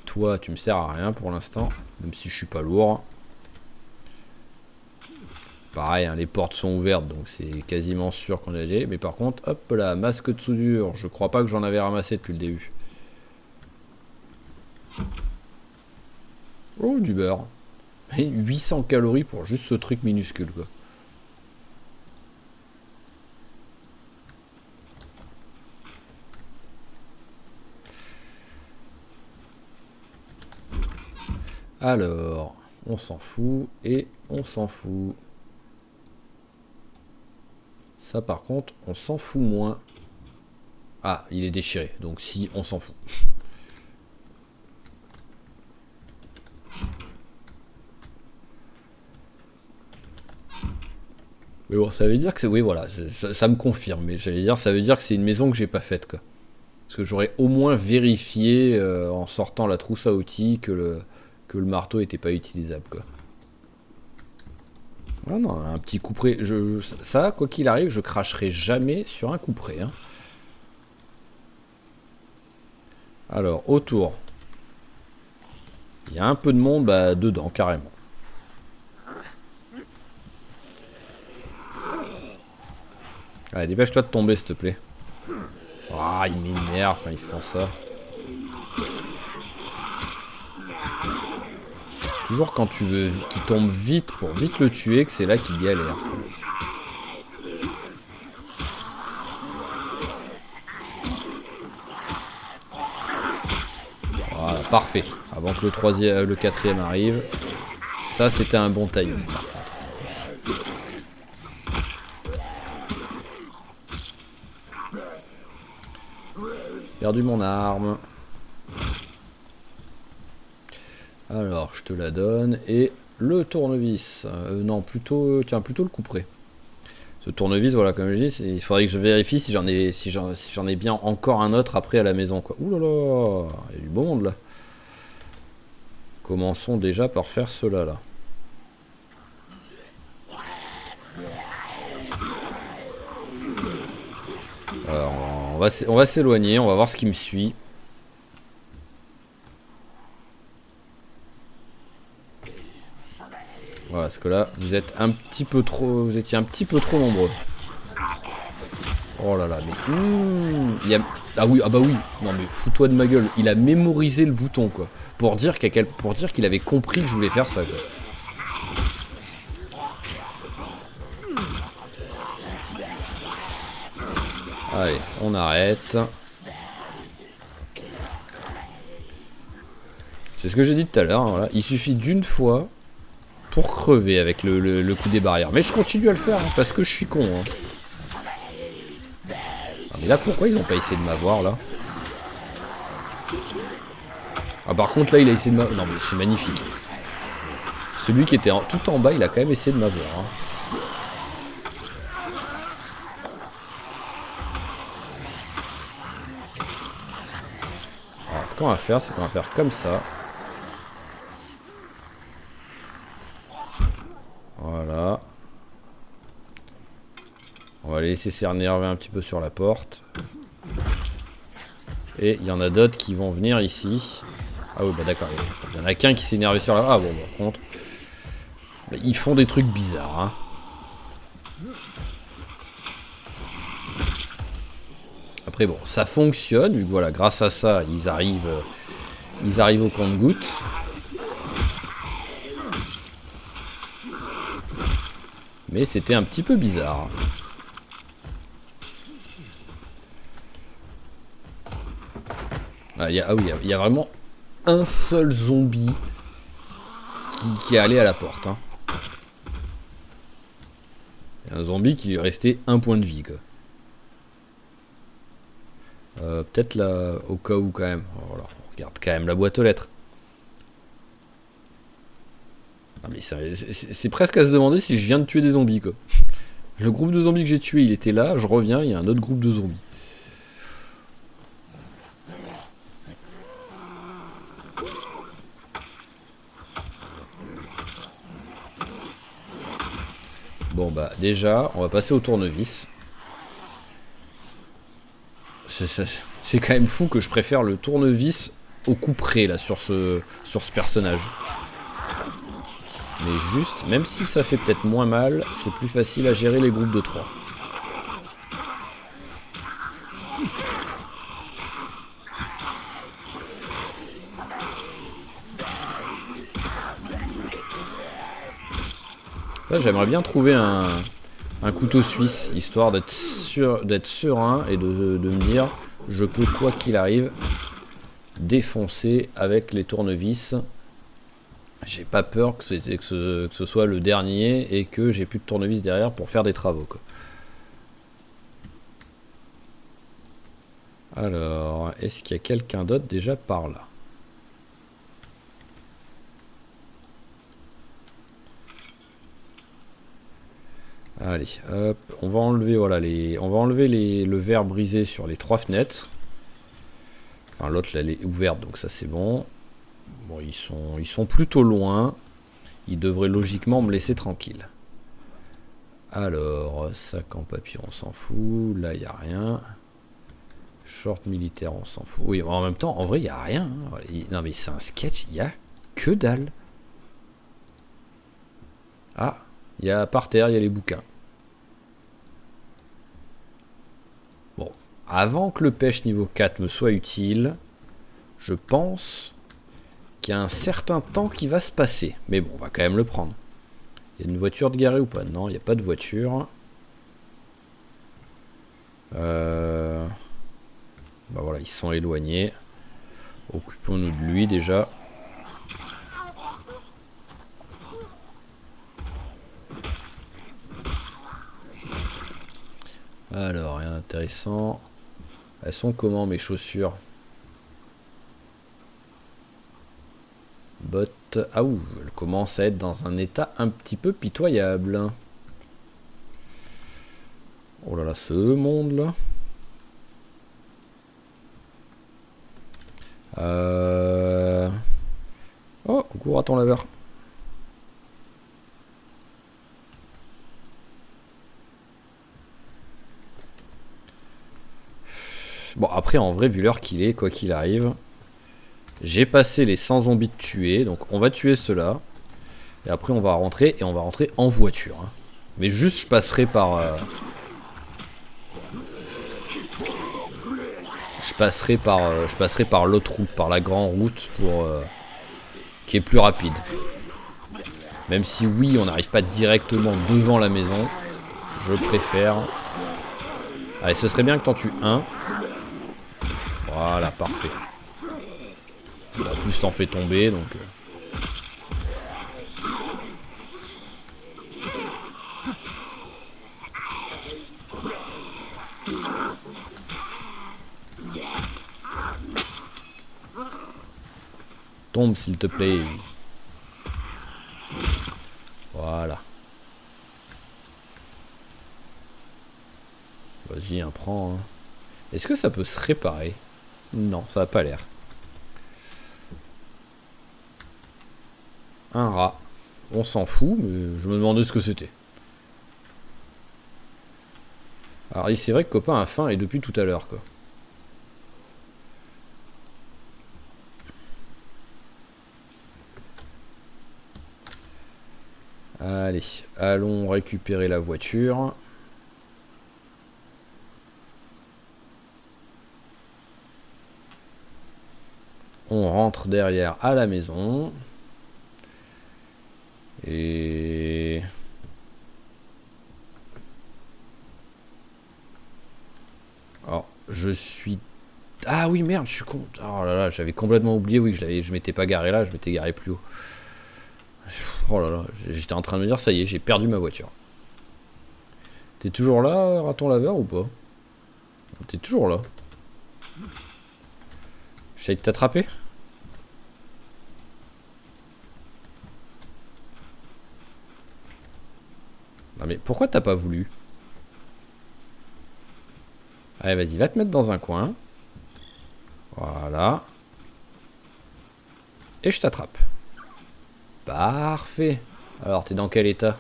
Toi, tu me sers à rien pour l'instant, même si je suis pas lourd. Pareil, hein, les portes sont ouvertes, donc c'est quasiment sûr qu'on est allé. Mais par contre, hop là, masque de soudure. Je crois pas que j'en avais ramassé depuis le début. Oh, du beurre. 800 calories pour juste ce truc minuscule, quoi. Alors, on s'en fout et on s'en fout. Ça, par contre, on s'en fout moins. Ah, il est déchiré, donc si, on s'en fout. Mais bon, ça veut dire que c'est... Oui, voilà, ça me confirme. Mais j'allais dire, ça veut dire que c'est une maison que j'ai pas faite, quoi. Parce que j'aurais au moins vérifié, en sortant la trousse à outils, que le marteau était pas utilisable, quoi. Ah non, un petit couperet. Ça, quoi qu'il arrive, je cracherai jamais sur un couperet. Hein. Alors, autour. Il y a un peu de monde dedans, carrément. Allez, dépêche-toi de tomber, s'il te plaît. Ah, ils m'énervent quand ils font ça. Toujours quand tu veux qu'il tombe vite pour vite le tuer, que c'est là qu'il galère. Voilà, parfait. Avant que le quatrième arrive. Ça, c'était un bon timing. Perdu mon arme. Alors, je te la donne et le tournevis. Non, plutôt, tiens, plutôt le couperet. Ce tournevis, voilà, comme je dis, il faudrait que je vérifie si j'en ai bien encore un autre après à la maison, quoi. Ouh là là, il y a du beau monde là. Commençons déjà par faire cela là. Alors, on va s'éloigner, on va voir ce qui me suit. Voilà, parce que là, vous êtes un petit peu trop, vous étiez un petit peu trop nombreux. Oh là là, mais il y a... Ah oui, ah bah oui. Non mais fous-toi de ma gueule. Il a mémorisé le bouton quoi, pour dire qu'il avait compris que je voulais faire ça quoi. Allez, on arrête. C'est ce que j'ai dit tout à l'heure. Hein, voilà. Il suffit d'une fois pour crever avec le coup des barrières. Mais je continue à le faire hein, parce que je suis con. Hein. Ah, mais là, pourquoi ils ont pas essayé de m'avoir là? Ah, par contre, là, il a essayé de m'avoir. Non, mais c'est magnifique. Celui qui était tout en bas, il a quand même essayé de m'avoir. Hein. Alors, ce qu'on va faire, c'est qu'on va faire comme ça. Voilà. On va les laisser s'énerver un petit peu sur la porte. Et il y en a d'autres qui vont venir ici. Ah oui, bah d'accord. Il y en a qu'un qui s'est énervé sur la... Ah bon, par contre... Ils font des trucs bizarres, hein. Après bon, ça fonctionne, vu que voilà, grâce à ça, ils arrivent au compte-gouttes. Mais c'était un petit peu bizarre. Ah, oui, il y a vraiment un seul zombie qui est allé à la porte. Hein. Un zombie qui lui restait un point de vie, quoi. Peut-être là, au cas où, quand même. Voilà, on regarde quand même la boîte aux lettres. Ah, mais c'est presque à se demander si je viens de tuer des zombies, quoi. Le groupe de zombies que j'ai tué, il était là. Je reviens, il y a un autre groupe de zombies. Bon bah déjà, on va passer au tournevis. C'est quand même fou que je préfère le tournevis au couperet là sur ce personnage. Mais juste, même si ça fait peut-être moins mal, c'est plus facile à gérer les groupes de 3. Là, j'aimerais bien trouver un couteau suisse, histoire d'être serein et de me dire, je peux, quoi qu'il arrive, défoncer avec les tournevis. J'ai pas peur que ce soit le dernier et que j'ai plus de tournevis derrière pour faire des travaux, quoi. Alors, est-ce qu'il y a quelqu'un d'autre déjà par là? Allez, hop, on va enlever voilà le verre brisé sur les 3 fenêtres. Enfin, l'autre elle est ouverte, donc ça c'est bon. Bon, ils sont plutôt loin. Ils devraient logiquement me laisser tranquille. Alors, sac en papier, on s'en fout. Là, il n'y a rien. Short militaire, on s'en fout. Oui, en même temps, en vrai, il n'y a rien. Hein. Non, mais c'est un sketch, il n'y a que dalle. Ah, il y a par terre, il y a les bouquins. Bon, avant que le pêche niveau 4 me soit utile, je pense qu'il y a un certain temps qui va se passer. Mais bon, on va quand même le prendre. Il y a une voiture de garée ou pas? Non, il n'y a pas de voiture. Bah voilà, ils sont éloignés. Occupons-nous de lui déjà. Alors, rien d'intéressant. Elles sont comment mes chaussures? Botte. Ah ouh, elle commence à être dans un état un petit peu pitoyable. Oh là là, ce monde là. Oh, coucou raton laveur. Bon, après, en vrai, vu l'heure qu'il est, quoi qu'il arrive, j'ai passé les 100 zombies de tuer, donc on va tuer ceux-là. Et après, on va rentrer, et on va rentrer en voiture. Hein. Mais juste, je passerai par... je passerai par l'autre route, par la grande route, pour qui est plus rapide. Même si, oui, on n'arrive pas directement devant la maison, je préfère... Allez, ce serait bien que t'en tues un. Voilà, parfait. En plus, t'en fais tomber, donc... Tombe, s'il te plaît. Voilà. Vas-y, hein, prends. Hein. Est-ce que ça peut se réparer? Non, ça n'a pas l'air. Un rat. On s'en fout, mais je me demandais ce que c'était. Alors, c'est vrai que copain a faim et depuis tout à l'heure, quoi. Allez, allons récupérer la voiture. On rentre derrière à la maison. Et... Alors, je suis... Ah oui, merde, je suis con. Oh là là, j'avais complètement oublié, oui, je m'étais pas garé là, je m'étais garé plus haut. Oh là là, j'étais en train de me dire, ça y est, j'ai perdu ma voiture. T'es toujours là, raton laveur, ou pas? T'es toujours là. J'essaie de t'attraper? Non mais pourquoi t'as pas voulu? Allez, vas-y, va te mettre dans un coin. Voilà. Et je t'attrape. Parfait. Alors, t'es dans quel état?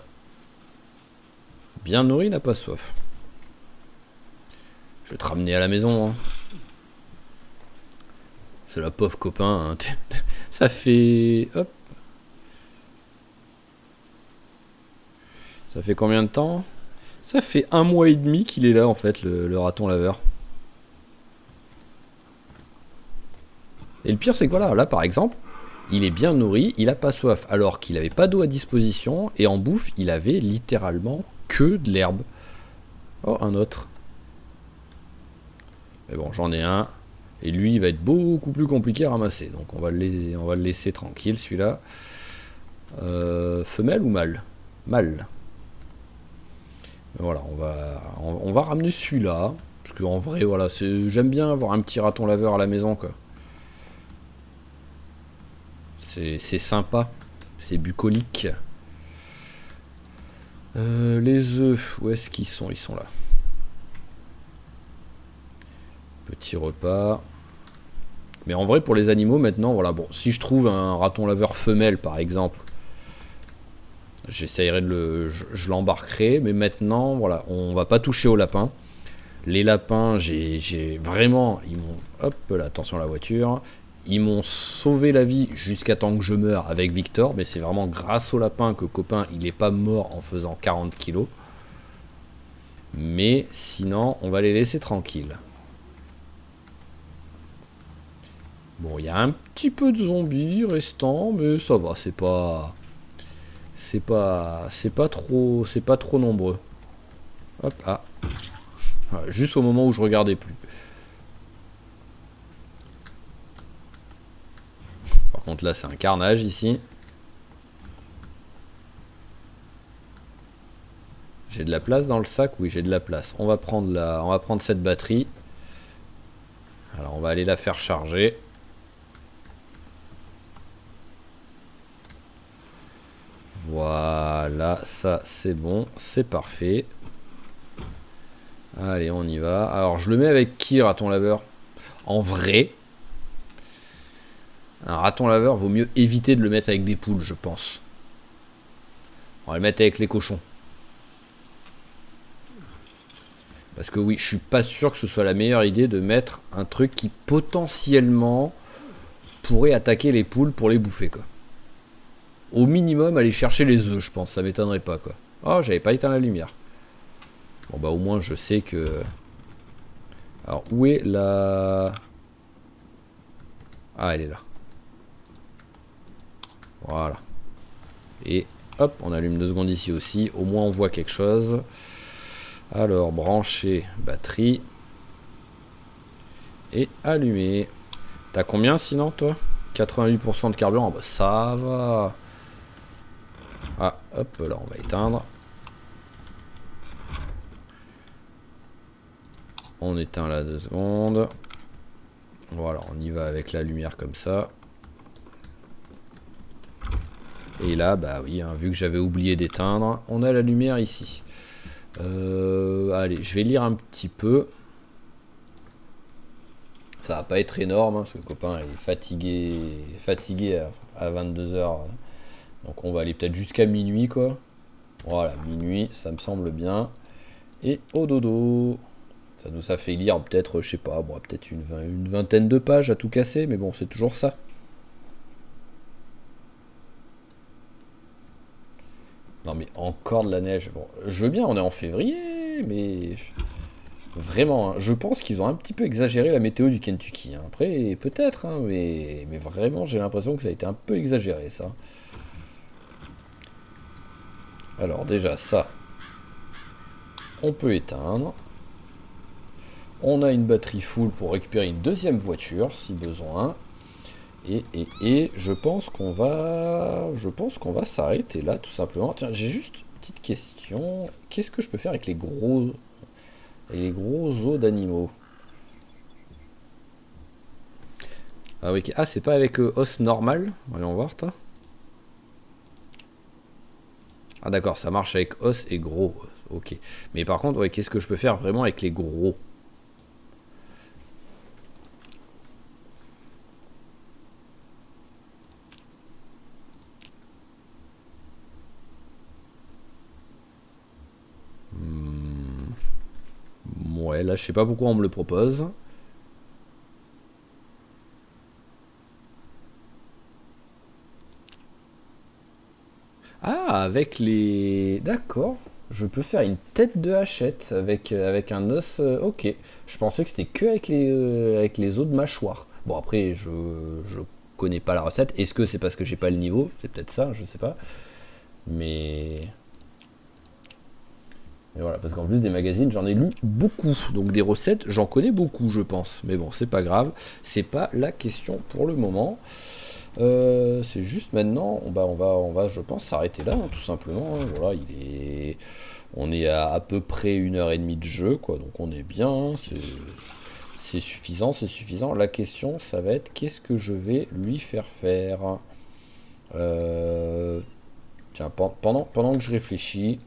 Bien nourri, n'a pas soif. Je vais te ramener à la maison. Hein. C'est la pauvre copain. Hein. Ça fait... Hop. Ça fait combien de temps? Ça fait 1 mois et demi qu'il est là, en fait, le raton laveur. Et le pire, c'est que voilà, là, par exemple, il est bien nourri, il a pas soif, alors qu'il avait pas d'eau à disposition, et en bouffe, il avait littéralement que de l'herbe. Oh, un autre. Mais bon, j'en ai un. Et lui, il va être beaucoup plus compliqué à ramasser. Donc on va le laisser tranquille, celui-là. Femelle ou mâle? Mâle. Voilà, on va ramener celui-là. Parce qu'en vrai, voilà, j'aime bien avoir un petit raton laveur à la maison, quoi. C'est sympa. C'est bucolique. Les œufs, où est-ce qu'ils sont? Ils sont là. Petit repas. Mais en vrai, pour les animaux, maintenant, voilà, bon, si je trouve un raton laveur femelle, par exemple, j'essayerai je l'embarquerai, mais maintenant, voilà, on va pas toucher aux lapins. Les lapins, j'ai vraiment, ils m'ont, hop là, attention à la voiture, ils m'ont sauvé la vie jusqu'à temps que je meure avec Victor, mais c'est vraiment grâce aux lapins que copain, il est pas mort en faisant 40 kilos. Mais sinon, on va les laisser tranquilles. Bon, il y a un petit peu de zombies restants, mais ça va, c'est pas trop nombreux. Hop, ah. Voilà, juste au moment où je regardais plus. Par contre là c'est un carnage ici. J'ai de la place dans le sac? Oui, j'ai de la place. On va prendre cette batterie. Alors on va aller la faire charger. Voilà, ça c'est bon, c'est parfait. Allez, on y va. Alors, je le mets avec qui, raton laveur? En vrai, un raton laveur, vaut mieux éviter de le mettre avec des poules, je pense. On va le mettre avec les cochons. Parce que oui, je suis pas sûr que ce soit la meilleure idée de mettre un truc qui potentiellement pourrait attaquer les poules pour les bouffer, quoi. Au minimum, aller chercher les œufs, je pense. Ça m'étonnerait pas, quoi. Oh, j'avais pas éteint la lumière. Bon, bah au moins, je sais que... Alors, où est la... Ah, elle est là. Voilà. Et hop, on allume 2 secondes ici aussi. Au moins, on voit quelque chose. Alors, brancher batterie. Et allumer. T'as combien sinon, toi? 88% de carburant. Bah, ça va. Ah, hop, là, on va éteindre. On éteint là 2 secondes. Voilà, on y va avec la lumière comme ça. Et là, bah oui, hein, vu que j'avais oublié d'éteindre, on a la lumière ici. Allez, je vais lire un petit peu. Ça va pas être énorme, hein, parce que le copain est fatigué à 22h. Donc on va aller peut-être jusqu'à minuit, quoi. Voilà, minuit, ça me semble bien. Et au dodo. Ça nous a fait lire peut-être, je sais pas, bon, peut-être une vingtaine de pages à tout casser, mais bon, c'est toujours ça. Non mais encore de la neige. Bon, je veux bien, on est en février, mais vraiment, hein, je pense qu'ils ont un petit peu exagéré la météo du Kentucky, hein. Après, peut-être, hein, mais vraiment, j'ai l'impression que ça a été un peu exagéré, ça. Alors déjà, ça, on peut éteindre. On a une batterie full pour récupérer une deuxième voiture, si besoin. Et je pense qu'on va s'arrêter là, tout simplement. Tiens, j'ai juste une petite question. Qu'est-ce que je peux faire avec les gros os d'animaux? Ah oui, ah, c'est pas avec os normal? Allons voir, toi. Ah d'accord, ça marche avec os et gros os. Ok. Mais par contre, ouais, qu'est-ce que je peux faire vraiment avec les gros? Ouais, là, je sais pas pourquoi on me le propose. Ah, avec les... D'accord. Je peux faire une tête de hachette avec un os... ok. Je pensais que c'était que avec les os de mâchoire. Bon, après, je connais pas la recette. Est-ce que c'est parce que j'ai pas le niveau? C'est peut-être ça, je sais pas. Mais... Mais voilà, parce qu'en plus des magazines, j'en ai lu beaucoup. Donc des recettes, j'en connais beaucoup, je pense. Mais bon, c'est pas grave. C'est pas la question pour le moment. C'est juste maintenant, on va, je pense, s'arrêter là, hein, tout simplement, hein. Voilà, on est à peu près 1h30 de jeu, quoi. Donc on est bien, hein. C'est suffisant, c'est suffisant. La question, ça va être qu'est-ce que je vais lui faire faire. Euh, Tiens, pendant que je réfléchis,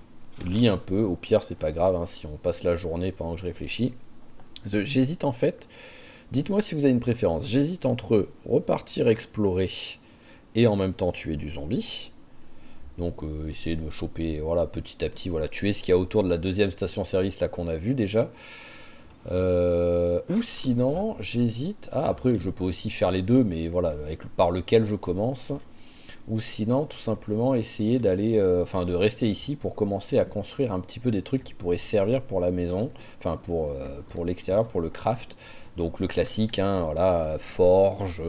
lis un peu. Au pire, c'est pas grave, hein, si on passe la journée pendant que je réfléchis. J'hésite en fait. Dites-moi si vous avez une préférence. J'hésite entre repartir explorer et en même temps tuer du zombie. Donc essayer de me choper, voilà, petit à petit, voilà, tuer ce qu'il y a autour de la deuxième station-service là qu'on a vu déjà. Ou sinon, j'hésite. Ah, après, je peux aussi faire les deux, mais voilà, par lequel je commence. Ou sinon, tout simplement essayer d'aller, enfin, de rester ici pour commencer à construire un petit peu des trucs qui pourraient servir pour la maison, enfin pour l'extérieur, pour le craft. Donc le classique, hein, voilà, forge,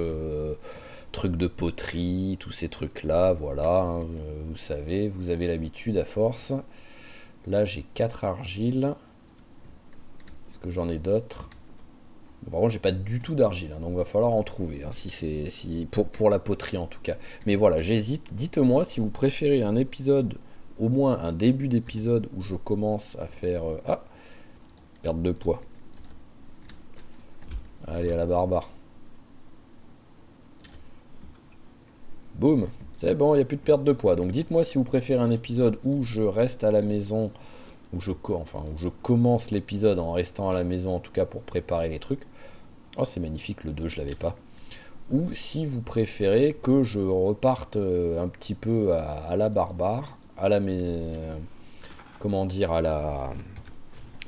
trucs de poterie, tous ces trucs-là, voilà, hein, vous savez, vous avez l'habitude à force. Là, j'ai 4 argiles. Est-ce que j'en ai d'autres? Bon, par contre, j'ai pas du tout d'argile, hein, donc va falloir en trouver, hein, pour la poterie en tout cas. Mais voilà, j'hésite. Dites-moi si vous préférez un épisode, au moins un début d'épisode où je commence à faire... ah, perte de poids. Allez, à la barbare. Boum. C'est bon, il n'y a plus de perte de poids. Donc dites-moi si vous préférez un épisode où je reste à la maison, où je commence l'épisode en restant à la maison, en tout cas pour préparer les trucs. Oh, c'est magnifique, le 2, je l'avais pas. Ou si vous préférez que je reparte un petit peu à la barbare, comment dire,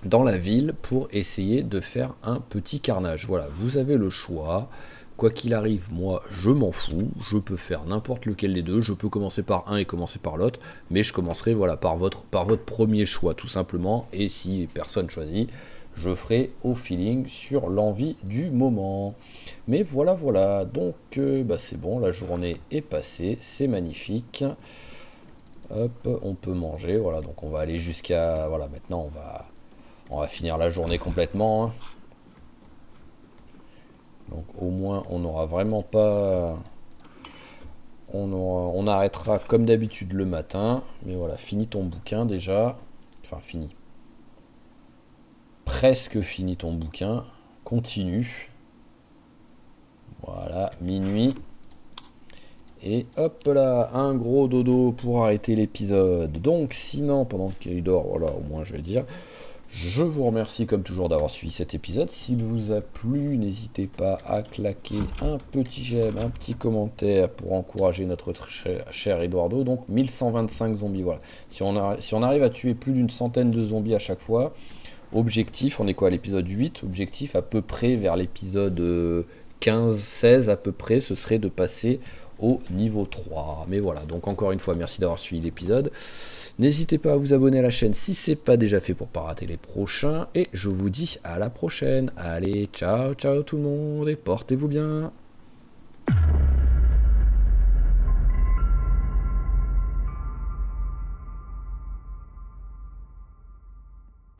dans la ville pour essayer de faire un petit carnage. Voilà, vous avez le choix. Quoi qu'il arrive, moi, je m'en fous. Je peux faire n'importe lequel des deux. Je peux commencer par un et commencer par l'autre. Mais je commencerai voilà, par votre premier choix, tout simplement. Et si personne choisit, je ferai au feeling sur l'envie du moment. Mais voilà, voilà. Donc, c'est bon. La journée est passée. C'est magnifique. Hop, on peut manger. Voilà, donc on va aller jusqu'à... Voilà, maintenant, on va finir la journée complètement. Hein. Donc au moins on n'aura vraiment pas... On arrêtera comme d'habitude le matin. Mais voilà, finis ton bouquin déjà. Enfin fini. Presque fini ton bouquin. Continue. Voilà, minuit. Et hop là, un gros dodo pour arrêter l'épisode. Donc sinon, pendant qu'il dort, voilà, au moins je vais dire... Je vous remercie comme toujours d'avoir suivi cet épisode. S'il vous a plu, n'hésitez pas à claquer un petit j'aime, un petit commentaire pour encourager notre cher Eduardo. Donc 1125 zombies, voilà. Si on arrive à tuer plus d'une centaine de zombies à chaque fois, objectif, on est quoi à l'épisode 8, objectif à peu près vers l'épisode 15-16 à peu près, ce serait de passer au niveau 3. Mais voilà, donc encore une fois, merci d'avoir suivi l'épisode. N'hésitez pas à vous abonner à la chaîne si ce n'est pas déjà fait pour ne pas rater les prochains. Et je vous dis à la prochaine. Allez, ciao, ciao tout le monde et portez-vous bien.